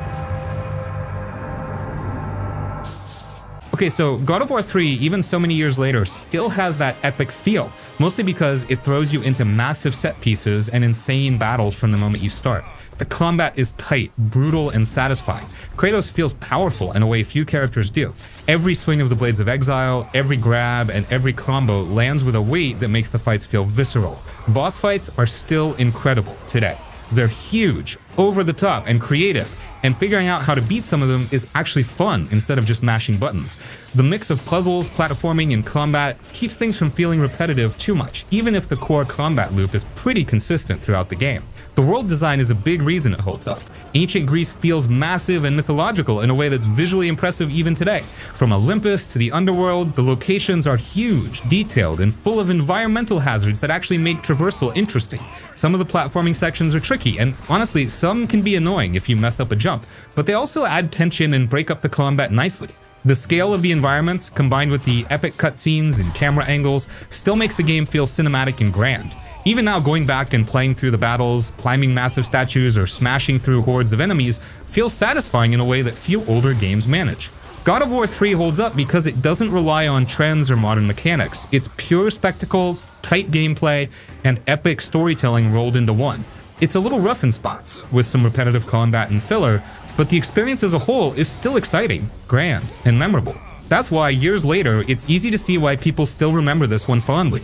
Okay, so God of War 3, even so many years later, still has that epic feel, mostly because it throws you into massive set pieces and insane battles from the moment you start. The combat is tight, brutal, and satisfying. Kratos feels powerful in a way few characters do. Every swing of the Blades of Exile, every grab, and every combo lands with a weight that makes the fights feel visceral. Boss fights are still incredible today. They're huge, over the top, and creative, and figuring out how to beat some of them is actually fun instead of just mashing buttons. The mix of puzzles, platforming, and combat keeps things from feeling repetitive too much, even if the core combat loop is pretty consistent throughout the game. The world design is a big reason it holds up. Ancient Greece feels massive and mythological in a way that's visually impressive even today. From Olympus to the underworld, the locations are huge, detailed, and full of environmental hazards that actually make traversal interesting. Some of the platforming sections are tricky, and honestly, some can be annoying if you mess up a jump, but they also add tension and break up the combat nicely. The scale of the environments, combined with the epic cutscenes and camera angles, still makes the game feel cinematic and grand. Even now, going back and playing through the battles, climbing massive statues, or smashing through hordes of enemies feels satisfying in a way that few older games manage. God of War 3 holds up because it doesn't rely on trends or modern mechanics. It's pure spectacle, tight gameplay, and epic storytelling rolled into one. It's a little rough in spots, with some repetitive combat and filler, but the experience as a whole is still exciting, grand, and memorable. That's why, years later, it's easy to see why people still remember this one fondly.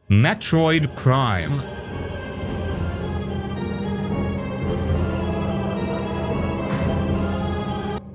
Metroid Prime.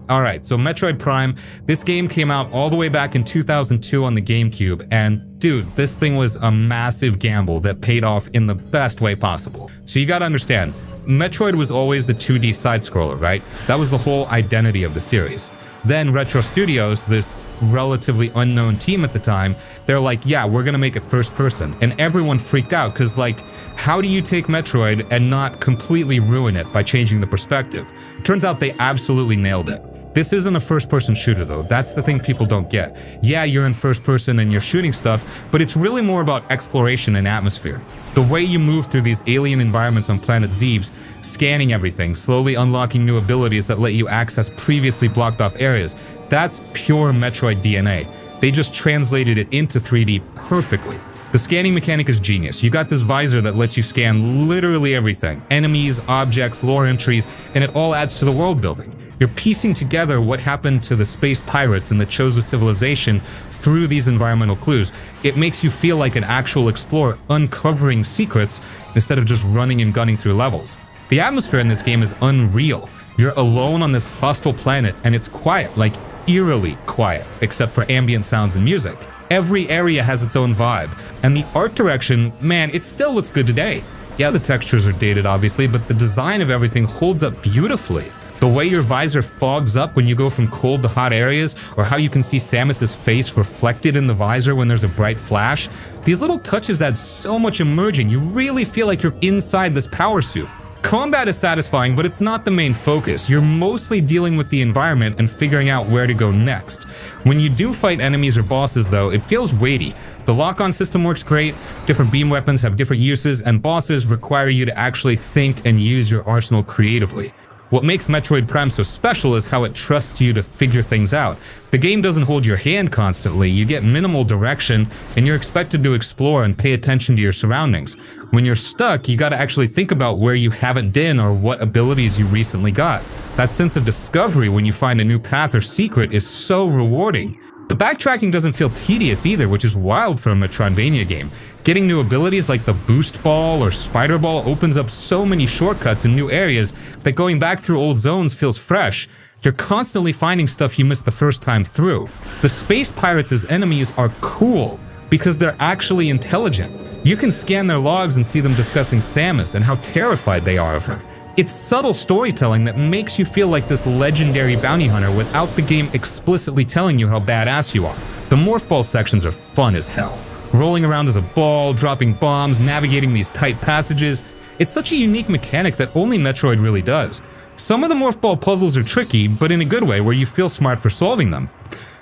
Alright, so Metroid Prime, this game came out all the way back in 2002 on the GameCube, and dude, this thing was a massive gamble that paid off in the best way possible. So you gotta understand, Metroid was always the 2D side-scroller, right? That was the whole identity of the series. Then Retro Studios, this relatively unknown team at the time, they're like, yeah, we're gonna make it first person. And everyone freaked out, because like, how do you take Metroid and not completely ruin it by changing the perspective? Turns out they absolutely nailed it. This isn't a first-person shooter though, that's the thing people don't get. Yeah, you're in first person and you're shooting stuff, but it's really more about exploration and atmosphere. The way you move through these alien environments on planet Thieves, scanning everything, slowly unlocking new abilities that let you access previously blocked off areas, that's pure Metroid DNA. They just translated it into 3D perfectly. The scanning mechanic is genius. You got this visor that lets you scan literally everything. Enemies, objects, lore entries, and it all adds to the world building. You're piecing together what happened to the space pirates and the Chozo civilization through these environmental clues. It makes you feel like an actual explorer uncovering secrets instead of just running and gunning through levels. The atmosphere in this game is unreal. You're alone on this hostile planet and it's quiet, like eerily quiet, except for ambient sounds and music. Every area has its own vibe, and the art direction, man, it still looks good today. Yeah, the textures are dated obviously, but the design of everything holds up beautifully. The way your visor fogs up when you go from cold to hot areas, or how you can see Samus's face reflected in the visor when there's a bright flash, these little touches add so much immersion. You really feel like you're inside this power suit. Combat is satisfying, but it's not the main focus. You're mostly dealing with the environment and figuring out where to go next. When you do fight enemies or bosses though, it feels weighty. The lock-on system works great, different beam weapons have different uses, and bosses require you to actually think and use your arsenal creatively. What makes Metroid Prime so special is how it trusts you to figure things out. The game doesn't hold your hand constantly, you get minimal direction, and you're expected to explore and pay attention to your surroundings. When you're stuck, you gotta actually think about where you haven't been or what abilities you recently got. That sense of discovery when you find a new path or secret is so rewarding. The backtracking doesn't feel tedious either, which is wild for a Metroidvania game. Getting new abilities like the Boost Ball or Spider Ball opens up so many shortcuts in new areas that going back through old zones feels fresh. You're constantly finding stuff you missed the first time through. The space pirates as enemies are cool because they're actually intelligent. You can scan their logs and see them discussing Samus and how terrified they are of her. It's subtle storytelling that makes you feel like this legendary bounty hunter without the game explicitly telling you how badass you are. The Morph Ball sections are fun as hell. Rolling around as a ball, dropping bombs, navigating these tight passages. It's such a unique mechanic that only Metroid really does. Some of the Morph Ball puzzles are tricky, but in a good way where you feel smart for solving them.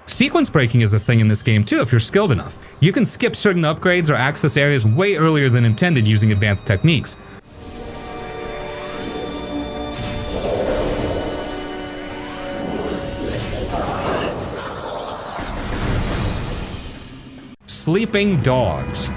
Sequence breaking is a thing in this game too if you're skilled enough. You can skip certain upgrades or access areas way earlier than intended using advanced techniques. Sleeping dogs.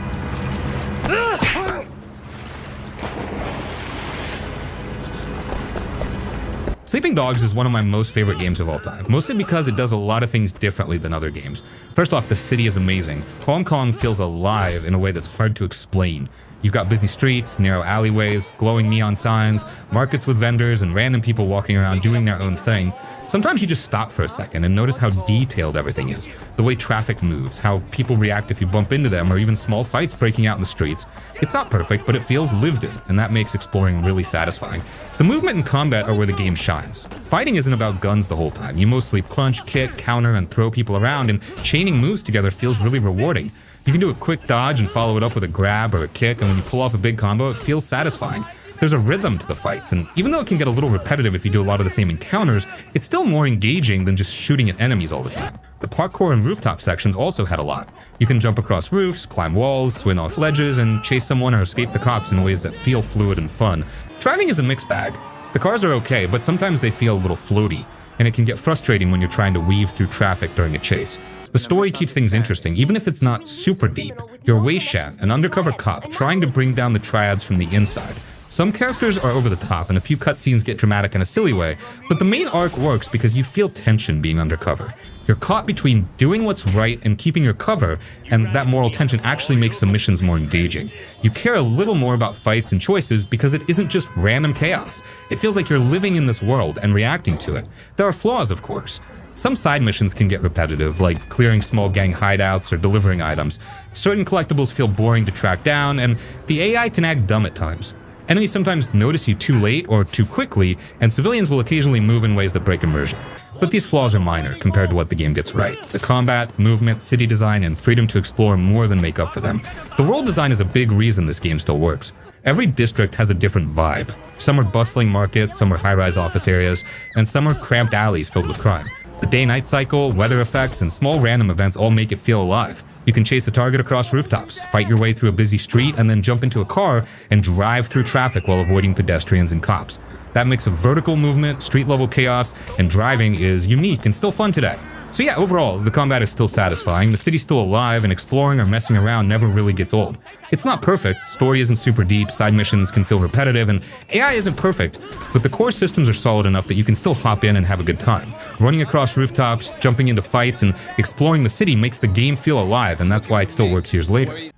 Sleeping Dogs is one of my most favorite games of all time, mostly because it does a lot of things differently than other games. First off, the city is amazing. Hong Kong feels alive in a way that's hard to explain. You've got busy streets, narrow alleyways, glowing neon signs, markets with vendors, and random people walking around doing their own thing. Sometimes you just stop for a second and notice how detailed everything is. The way traffic moves, how people react if you bump into them, or even small fights breaking out in the streets. It's not perfect, but it feels lived in, and that makes exploring really satisfying. The movement and combat are where the game shines. Fighting isn't about guns the whole time. You mostly punch, kick, counter, and throw people around, and chaining moves together feels really rewarding. You can do a quick dodge and follow it up with a grab or a kick, and when you pull off a big combo, it feels satisfying. There's a rhythm to the fights, and even though it can get a little repetitive if you do a lot of the same encounters, it's still more engaging than just shooting at enemies all the time. The parkour and rooftop sections also had a lot. You can jump across roofs, climb walls, swing off ledges, and chase someone or escape the cops in ways that feel fluid and fun. Driving is a mixed bag. The cars are okay, but sometimes they feel a little floaty, and it can get frustrating when you're trying to weave through traffic during a chase. The story keeps things interesting, even if it's not super deep. You're Wayshat, an undercover cop trying to bring down the triads from the inside. Some characters are over the top, and a few cutscenes get dramatic in a silly way, but the main arc works because you feel tension being undercover. You're caught between doing what's right and keeping your cover, and that moral tension actually makes the missions more engaging. You care a little more about fights and choices because it isn't just random chaos. It feels like you're living in this world and reacting to it. There are flaws, of course. Some side missions can get repetitive, like clearing small gang hideouts or delivering items. Certain collectibles feel boring to track down, and the AI can act dumb at times. Enemies sometimes notice you too late or too quickly, and civilians will occasionally move in ways that break immersion. But these flaws are minor compared to what the game gets right. The combat, movement, city design, and freedom to explore more than make up for them. The world design is a big reason this game still works. Every district has a different vibe. Some are bustling markets, some are high-rise office areas, and some are cramped alleys filled with crime. The day-night cycle, weather effects, and small random events all make it feel alive. You can chase a target across rooftops, fight your way through a busy street, and then jump into a car and drive through traffic while avoiding pedestrians and cops. That mix of vertical movement, street-level chaos, and driving is unique and still fun today. So yeah, overall, the combat is still satisfying, the city's still alive, and exploring or messing around never really gets old. It's not perfect, story isn't super deep, side missions can feel repetitive, and AI isn't perfect, but the core systems are solid enough that you can still hop in and have a good time. Running across rooftops, jumping into fights, and exploring the city makes the game feel alive, and that's why it still works years later.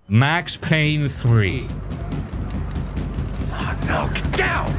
Max Payne 3. Now get down!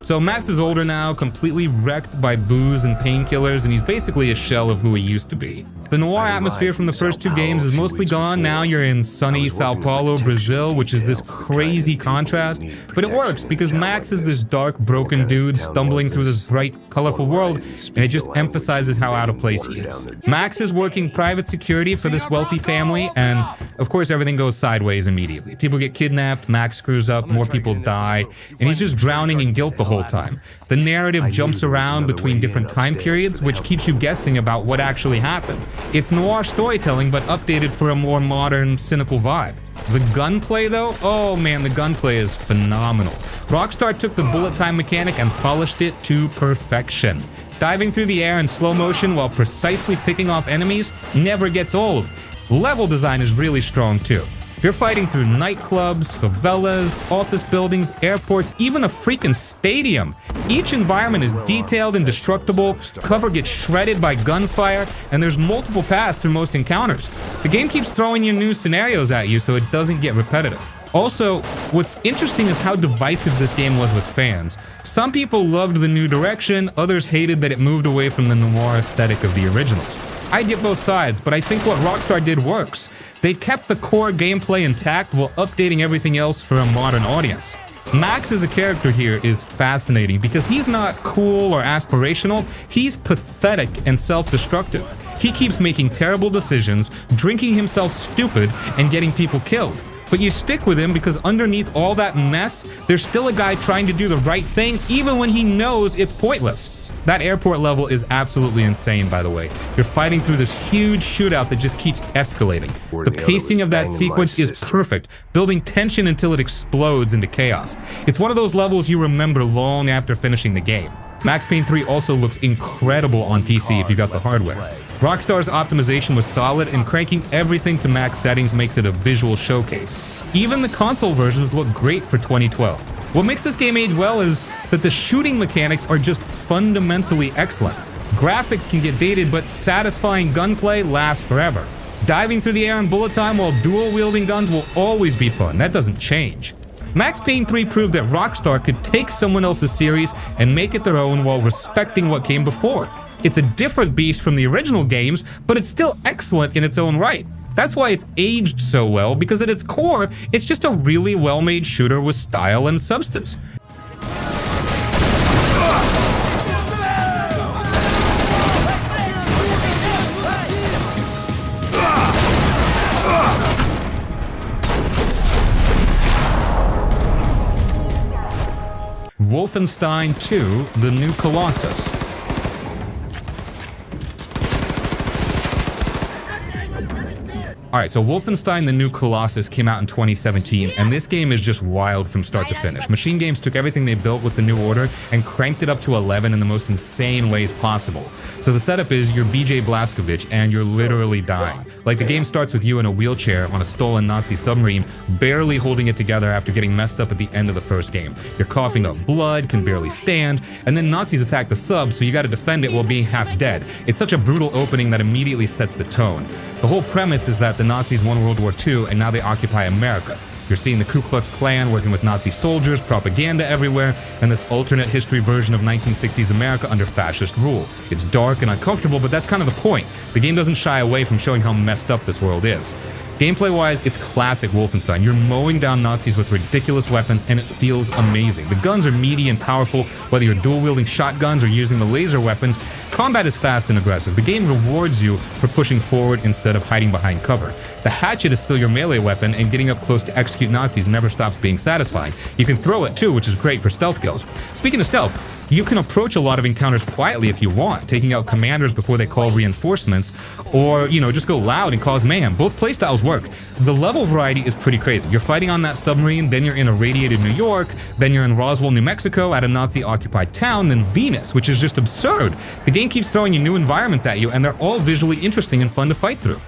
So Max is older now, completely wrecked by booze and painkillers, and he's basically a shell of who he used to be. The noir atmosphere from the first two games is mostly gone. Now you're in sunny Sao Paulo, Brazil, which is this crazy contrast. But it works because Max is this dark, broken dude stumbling through this bright, colorful world, and it just emphasizes how out of place he is. Max is working private security for this wealthy family, and of course everything goes sideways immediately. People get kidnapped, Max screws up, more people die, and he's just drowning in guilt the whole time. The narrative jumps around between different time periods, which keeps you guessing about what actually happened. It's noir storytelling, but updated for a more modern, cynical vibe. The gunplay though? Oh man, the gunplay is phenomenal. Rockstar took the bullet time mechanic and polished it to perfection. Diving through the air in slow motion while precisely picking off enemies never gets old. Level design is really strong too. You're fighting through nightclubs, favelas, office buildings, airports, even a freaking stadium. Each environment is detailed and destructible, cover gets shredded by gunfire, and there's multiple paths through most encounters. The game keeps throwing you new scenarios at you so it doesn't get repetitive. Also, what's interesting is how divisive this game was with fans. Some people loved the new direction, others hated that it moved away from the noir aesthetic of the originals. I get both sides, but I think what Rockstar did works. They kept the core gameplay intact while updating everything else for a modern audience. Max as a character here is fascinating because he's not cool or aspirational, he's pathetic and self-destructive. He keeps making terrible decisions, drinking himself stupid, and getting people killed. But you stick with him because underneath all that mess, there's still a guy trying to do the right thing even when he knows it's pointless. That airport level is absolutely insane, by the way. You're fighting through this huge shootout that just keeps escalating. The pacing of that sequence is perfect, building tension until it explodes into chaos. It's one of those levels you remember long after finishing the game. Max Payne 3 also looks incredible on PC if you got the hardware. Rockstar's optimization was solid, and cranking everything to max settings makes it a visual showcase. Even the console versions look great for 2012. What makes this game age well is that the shooting mechanics are just fundamentally excellent. Graphics can get dated, but satisfying gunplay lasts forever. Diving through the air in bullet time while dual-wielding guns will always be fun. That doesn't change. Max Payne 3 proved that Rockstar could take someone else's series and make it their own while respecting what came before. It's a different beast from the original games, but it's still excellent in its own right. That's why it's aged so well, because at its core, it's just a really well-made shooter with style and substance. Wolfenstein 2: The New Colossus. Alright, so Wolfenstein: The New Colossus came out in 2017, and this game is just wild from start to finish. Machine Games took everything they built with the New Order and cranked it up to 11 in the most insane ways possible. So the setup is you're BJ Blazkowicz and you're literally dying. Like, the game starts with you in a wheelchair on a stolen Nazi submarine, barely holding it together after getting messed up at the end of the first game. You're coughing up blood, can barely stand, and then Nazis attack the sub, so you gotta defend it while being half dead. It's such a brutal opening that immediately sets the tone. The whole premise is that the Nazis won World War II and now they occupy America. You're seeing the Ku Klux Klan working with Nazi soldiers, propaganda everywhere, and this alternate history version of 1960s America under fascist rule. It's dark and uncomfortable, but that's kind of the point. The game doesn't shy away from showing how messed up this world is. Gameplay-wise, it's classic Wolfenstein. You're mowing down Nazis with ridiculous weapons, and it feels amazing. The guns are meaty and powerful, whether you're dual-wielding shotguns or using the laser weapons. Combat is fast and aggressive. The game rewards you for pushing forward instead of hiding behind cover. The hatchet is still your melee weapon, and getting up close to execute Nazis never stops being satisfying. You can throw it too, which is great for stealth kills. Speaking of stealth, you can approach a lot of encounters quietly if you want, taking out commanders before they call reinforcements, or, just go loud and cause mayhem. Both playstyles work. The level variety is pretty crazy. You're fighting on that submarine, then you're in irradiated New York, then you're in Roswell, New Mexico at a Nazi-occupied town, then Venus, which is just absurd. The game keeps throwing you new environments at you, and they're all visually interesting and fun to fight through.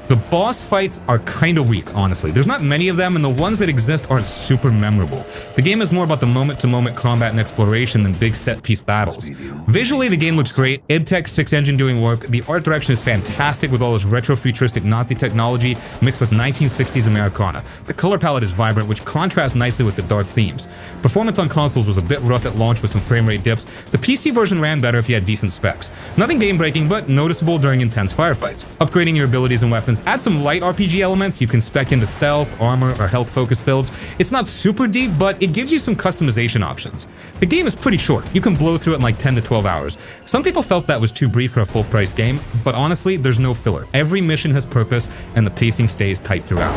The boss fights are kinda weak, honestly. There's not many of them, and the ones that exist aren't super memorable. The game is more about the moment-to-moment combat and exploration than big set-piece battles. Visually, the game looks great. id Tech's 6 engine doing work. The art direction is fantastic with all this retro-futuristic Nazi technology mixed with 1960s Americana. The color palette is vibrant, which contrasts nicely with the dark themes. Performance on consoles was a bit rough at launch with some frame rate dips. The PC version ran better if you had decent specs. Nothing game-breaking, but noticeable during intense firefights. Upgrading your abilities and weapons add some light RPG elements. You can spec into stealth, armor, or health-focused builds. It's not super deep, but it gives you some customization options. The game is pretty short. You can blow through it in like 10 to 12 hours. Some people felt that was too brief for a full-price game, but honestly, there's no filler. Every mission has purpose, and the pacing stays tight throughout.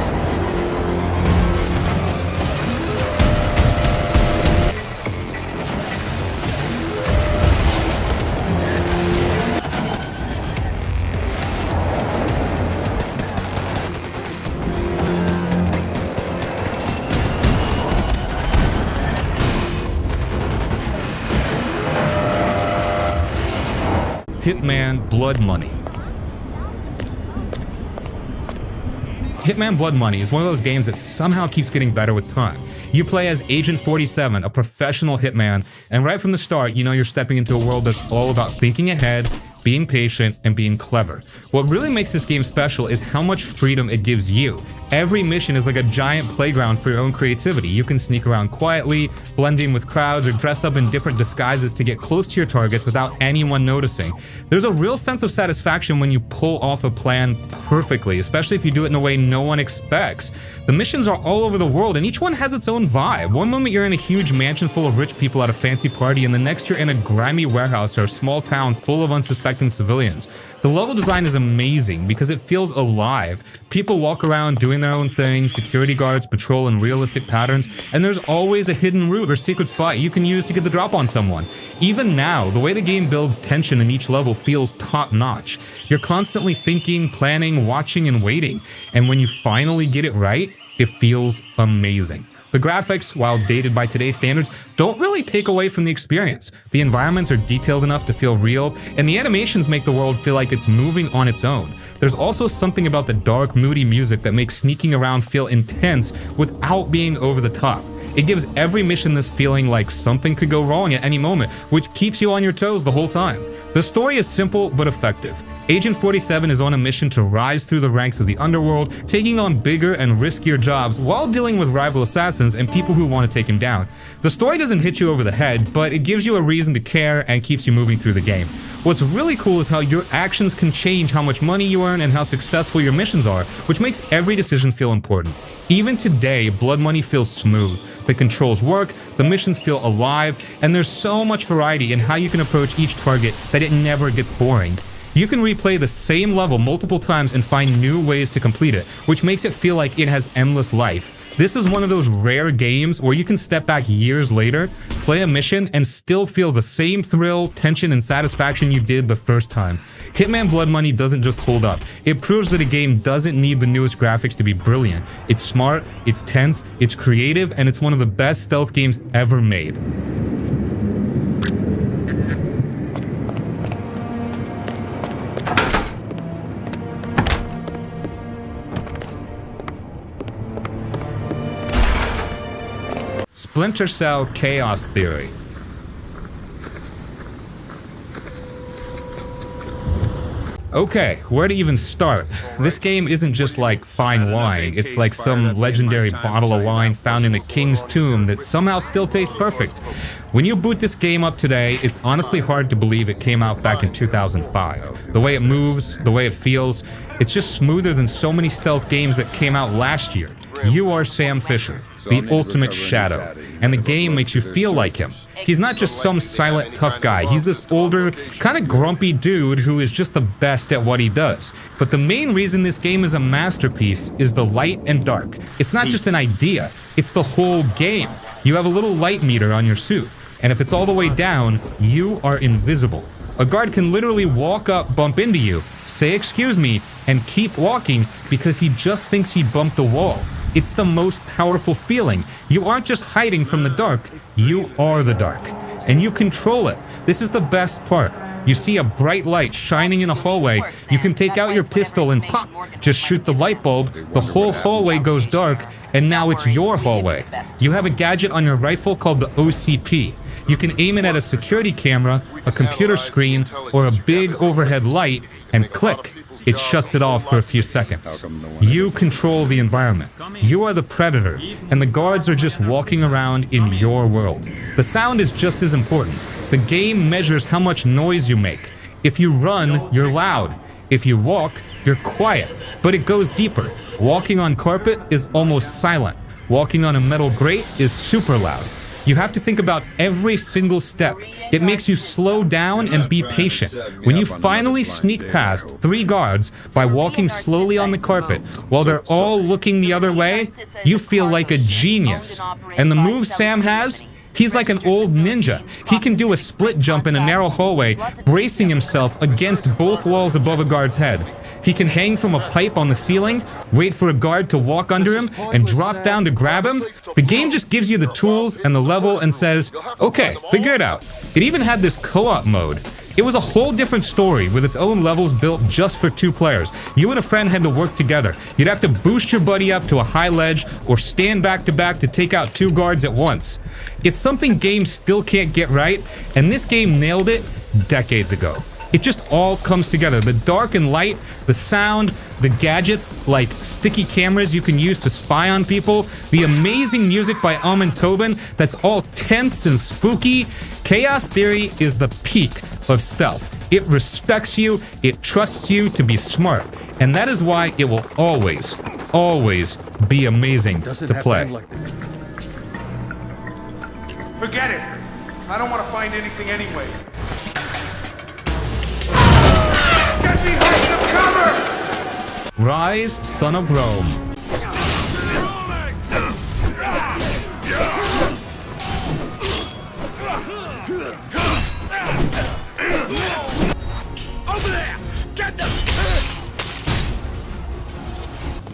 Hitman Blood Money. Hitman Blood Money is one of those games that somehow keeps getting better with time. You play as Agent 47, a professional hitman, and right from the start, you know you're stepping into a world that's all about thinking ahead, being patient, and being clever. What really makes this game special is how much freedom it gives you. Every mission is like a giant playground for your own creativity. You can sneak around quietly, blend in with crowds, or dress up in different disguises to get close to your targets without anyone noticing. There's a real sense of satisfaction when you pull off a plan perfectly, especially if you do it in a way no one expects. The missions are all over the world, and each one has its own vibe. One moment you're in a huge mansion full of rich people at a fancy party, and the next you're in a grimy warehouse or a small town full of unsuspecting civilians. The level design is amazing because it feels alive. People walk around doing their own thing, security guards patrol in realistic patterns, and there's always a hidden route or secret spot you can use to get the drop on someone. Even now, the way the game builds tension in each level feels top-notch. You're constantly thinking, planning, watching, and waiting, and when you finally get it right, it feels amazing. The graphics, while dated by today's standards, don't really take away from the experience. The environments are detailed enough to feel real, and the animations make the world feel like it's moving on its own. There's also something about the dark, moody music that makes sneaking around feel intense without being over the top. It gives every mission this feeling like something could go wrong at any moment, which keeps you on your toes the whole time. The story is simple but effective. Agent 47 is on a mission to rise through the ranks of the underworld, taking on bigger and riskier jobs while dealing with rival assassins and people who want to take him down. The story doesn't hit you over the head, but it gives you a reason to care and keeps you moving through the game. What's really cool is how your actions can change how much money you earn and how successful your missions are, which makes every decision feel important. Even today, Blood Money feels smooth. The controls work, the missions feel alive, and there's so much variety in how you can approach each target that it never gets boring. You can replay the same level multiple times and find new ways to complete it, which makes it feel like it has endless life. This is one of those rare games where you can step back years later, play a mission, and still feel the same thrill, tension, and satisfaction you did the first time. Hitman Blood Money doesn't just hold up. It proves that a game doesn't need the newest graphics to be brilliant. It's smart, it's tense, it's creative, and it's one of the best stealth games ever made. Splinter Cell Chaos Theory. Okay, where to even start? This game isn't just like fine wine, it's like some legendary bottle of wine found in a king's tomb that somehow still tastes perfect. When you boot this game up today, it's honestly hard to believe it came out back in 2005. The way it moves, the way it feels, it's just smoother than so many stealth games that came out last year. You are Sam Fisher, the ultimate shadow, and the game makes you feel like him. He's not just some silent tough guy, he's this older, kind of grumpy dude who is just the best at what he does. But the main reason this game is a masterpiece is the light and dark. It's not just an idea, it's the whole game. You have a little light meter on your suit, and if it's all the way down, you are invisible. A guard can literally walk up, bump into you, say excuse me, and keep walking because he just thinks he bumped a wall. It's the most powerful feeling. You aren't just hiding from the dark, you are the dark. And you control it. This is the best part. You see a bright light shining in a hallway. You can take out your pistol and pop, just shoot the light bulb. The whole hallway goes dark, and now it's your hallway. You have a gadget on your rifle called the OCP. You can aim it at a security camera, a computer screen, or a big overhead light, and click. It shuts it off for a few seconds. You control the environment. You are the predator, and the guards are just walking around in your world. The sound is just as important. The game measures how much noise you make. If you run, you're loud. If you walk, you're quiet. But it goes deeper. Walking on carpet is almost silent. Walking on a metal grate is super loud. You have to think about every single step. It makes you slow down and be patient. When you finally sneak past 3 guards by walking slowly on the carpet while they're all looking the other way, you feel like a genius. And the move Sam has? He's like an old ninja. He can do a split jump in a narrow hallway, bracing himself against both walls above a guard's head. He can hang from a pipe on the ceiling, wait for a guard to walk under him, and drop down to grab him. The game just gives you the tools and the level and says, okay, figure it out. It even had this co-op mode. It was a whole different story with its own levels built just for 2 players. You and a friend had to work together. You'd have to boost your buddy up to a high ledge or stand back to back to take out 2 guards at once. It's something games still can't get right, and this game nailed it decades ago. It just all comes together. The dark and light, the sound, the gadgets like sticky cameras you can use to spy on people, the amazing music by Tobin that's all tense and spooky. Chaos Theory is the peak of stealth. It respects you, it trusts you to be smart, and that is why it will always, always be amazing to play. Forget it. I don't want to find anything anyway. Get behind the cover! Ryse, Son of Rome.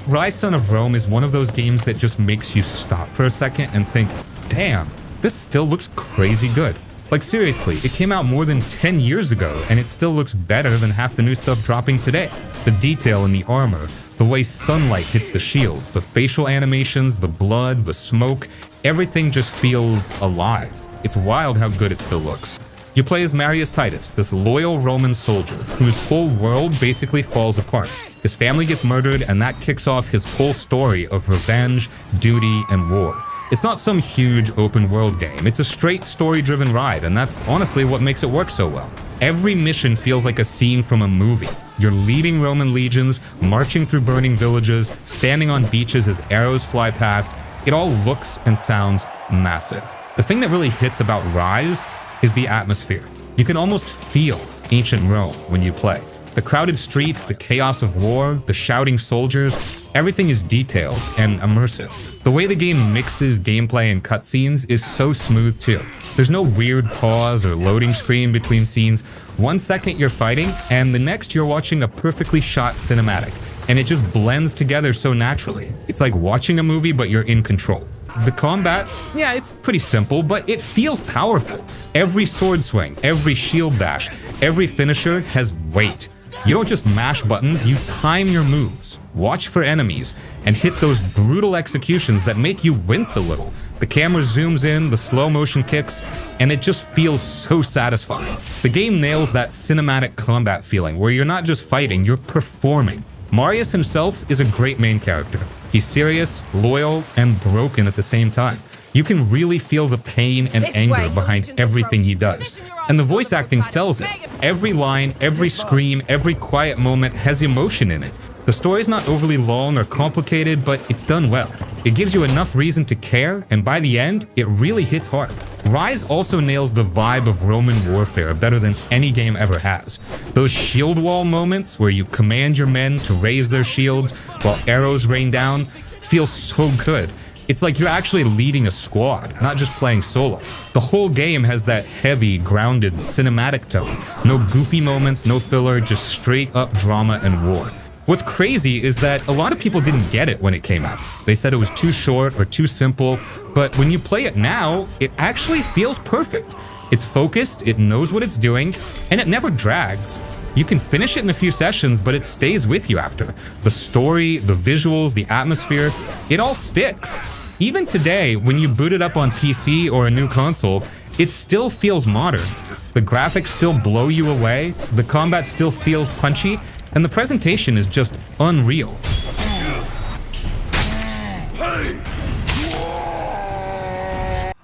Ryse, Son of Rome is one of those games that just makes you stop for a second and think, damn, this still looks crazy good. Like seriously, it came out more than 10 years ago and it still looks better than half the new stuff dropping today. The detail in the armor, the way sunlight hits the shields, the facial animations, the blood, the smoke, everything just feels alive. It's wild how good it still looks. You play as Marius Titus, this loyal Roman soldier whose whole world basically falls apart. His family gets murdered and that kicks off his whole story of revenge, duty, and war. It's not some huge open world game, it's a straight story-driven ride, and that's honestly what makes it work so well. Every mission feels like a scene from a movie. You're leading Roman legions, marching through burning villages, standing on beaches as arrows fly past. It all looks and sounds massive. The thing that really hits about Ryse is the atmosphere. You can almost feel ancient Rome when you play. The crowded streets, the chaos of war, the shouting soldiers, everything is detailed and immersive. The way the game mixes gameplay and cutscenes is so smooth too. There's no weird pause or loading screen between scenes. 1 second you're fighting, and the next you're watching a perfectly shot cinematic. And it just blends together so naturally. It's like watching a movie, but you're in control. The combat, yeah, it's pretty simple, but it feels powerful. Every sword swing, every shield bash, every finisher has weight. You don't just mash buttons, you time your moves, watch for enemies, and hit those brutal executions that make you wince a little. The camera zooms in, the slow motion kicks, and it just feels so satisfying. The game nails that cinematic combat feeling where you're not just fighting, you're performing. Marius himself is a great main character. He's serious, loyal, and broken at the same time. You can really feel the pain and anger behind everything he does. And the voice acting sells it. Every line, every scream, every quiet moment has emotion in it. The story's not overly long or complicated, but it's done well. It gives you enough reason to care, and by the end, it really hits hard. Ryse also nails the vibe of Roman warfare better than any game ever has. Those shield wall moments where you command your men to raise their shields while arrows rain down feel so good. It's like you're actually leading a squad, not just playing solo. The whole game has that heavy, grounded, cinematic tone. No goofy moments, no filler, just straight up drama and war. What's crazy is that a lot of people didn't get it when it came out. They said it was too short or too simple, but when you play it now, it actually feels perfect. It's focused, it knows what it's doing, and it never drags. You can finish it in a few sessions, but it stays with you after. The story, the visuals, the atmosphere, it all sticks. Even today, when you boot it up on PC or a new console, it still feels modern. The graphics still blow you away, the combat still feels punchy, and the presentation is just unreal.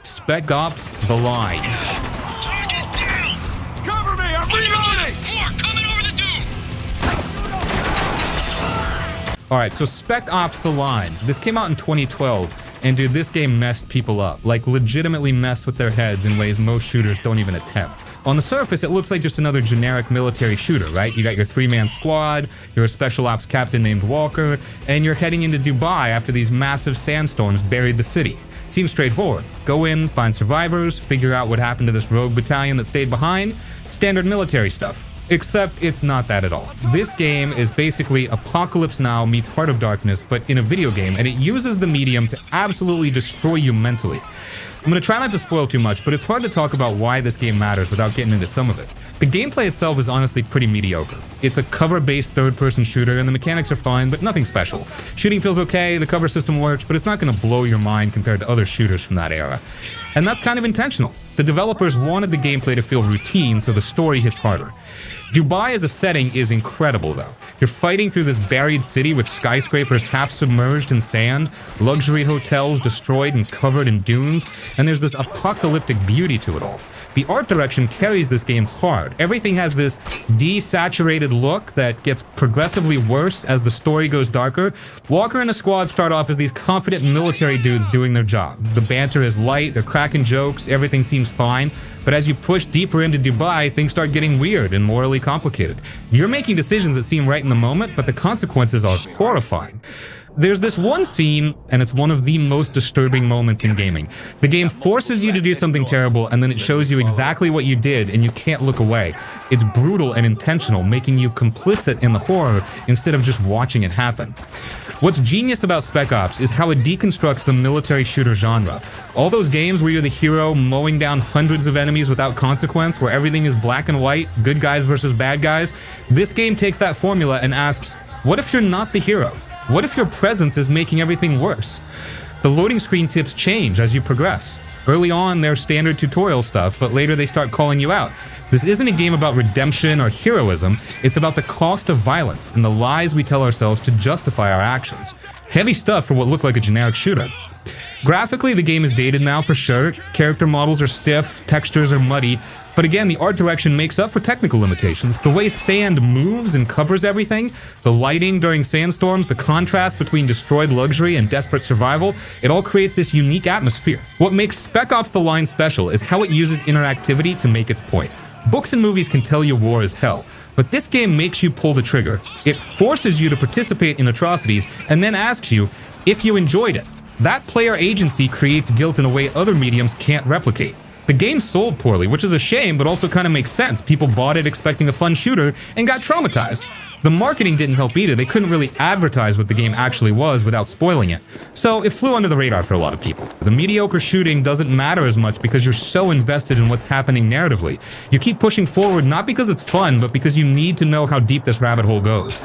Spec Ops: The Line. Target down! Cover me! I'm reloading! More coming over the dune! Alright, so Spec Ops: The Line. This came out in 2012, and dude, this game messed people up. Like, legitimately messed with their heads in ways most shooters don't even attempt. On the surface, it looks like just another generic military shooter, right? You got your 3-man squad, you're a special ops captain named Walker, and you're heading into Dubai after these massive sandstorms buried the city. Seems straightforward. Go in, find survivors, figure out what happened to this rogue battalion that stayed behind. Standard military stuff. Except it's not that at all. This game is basically Apocalypse Now meets Heart of Darkness, but in a video game, and it uses the medium to absolutely destroy you mentally. I'm gonna try not to spoil too much, but it's hard to talk about why this game matters without getting into some of it. The gameplay itself is honestly pretty mediocre. It's a cover-based third-person shooter, and the mechanics are fine, but nothing special. Shooting feels okay, the cover system works, but it's not gonna blow your mind compared to other shooters from that era. And that's kind of intentional. The developers wanted the gameplay to feel routine, so the story hits harder. Dubai as a setting is incredible though. You're fighting through this buried city with skyscrapers half submerged in sand, luxury hotels destroyed and covered in dunes, and there's this apocalyptic beauty to it all. The art direction carries this game hard. Everything has this desaturated look that gets progressively worse as the story goes darker. Walker and a squad start off as these confident military dudes doing their job. The banter is light, they're cracking jokes, everything seems fine, but as you push deeper into Dubai, things start getting weird and morally complicated. You're making decisions that seem right in the moment, but the consequences are horrifying. There's this one scene, and it's one of the most disturbing moments in gaming. The game forces you to do something terrible, and then it shows you exactly what you did, and you can't look away. It's brutal and intentional, making you complicit in the horror instead of just watching it happen. What's genius about Spec Ops is how it deconstructs the military shooter genre. All those games where you're the hero mowing down hundreds of enemies without consequence, where everything is black and white, good guys versus bad guys, this game takes that formula and asks, what if you're not the hero? What if your presence is making everything worse? The loading screen tips change as you progress. Early on, they're standard tutorial stuff, but later they start calling you out. This isn't a game about redemption or heroism, it's about the cost of violence and the lies we tell ourselves to justify our actions. Heavy stuff for what looked like a generic shooter. Graphically, the game is dated now for sure. Character models are stiff, textures are muddy, but again, the art direction makes up for technical limitations. The way sand moves and covers everything, the lighting during sandstorms, the contrast between destroyed luxury and desperate survival, it all creates this unique atmosphere. What makes Spec Ops: The Line special is how it uses interactivity to make its point. Books and movies can tell you war is hell, but this game makes you pull the trigger. It forces you to participate in atrocities and then asks you if you enjoyed it. That player agency creates guilt in a way other mediums can't replicate. The game sold poorly, which is a shame, but also kind of makes sense. People bought it expecting a fun shooter and got traumatized. The marketing didn't help either. They couldn't really advertise what the game actually was without spoiling it. So it flew under the radar for a lot of people. The mediocre shooting doesn't matter as much because you're so invested in what's happening narratively. You keep pushing forward not because it's fun, but because you need to know how deep this rabbit hole goes.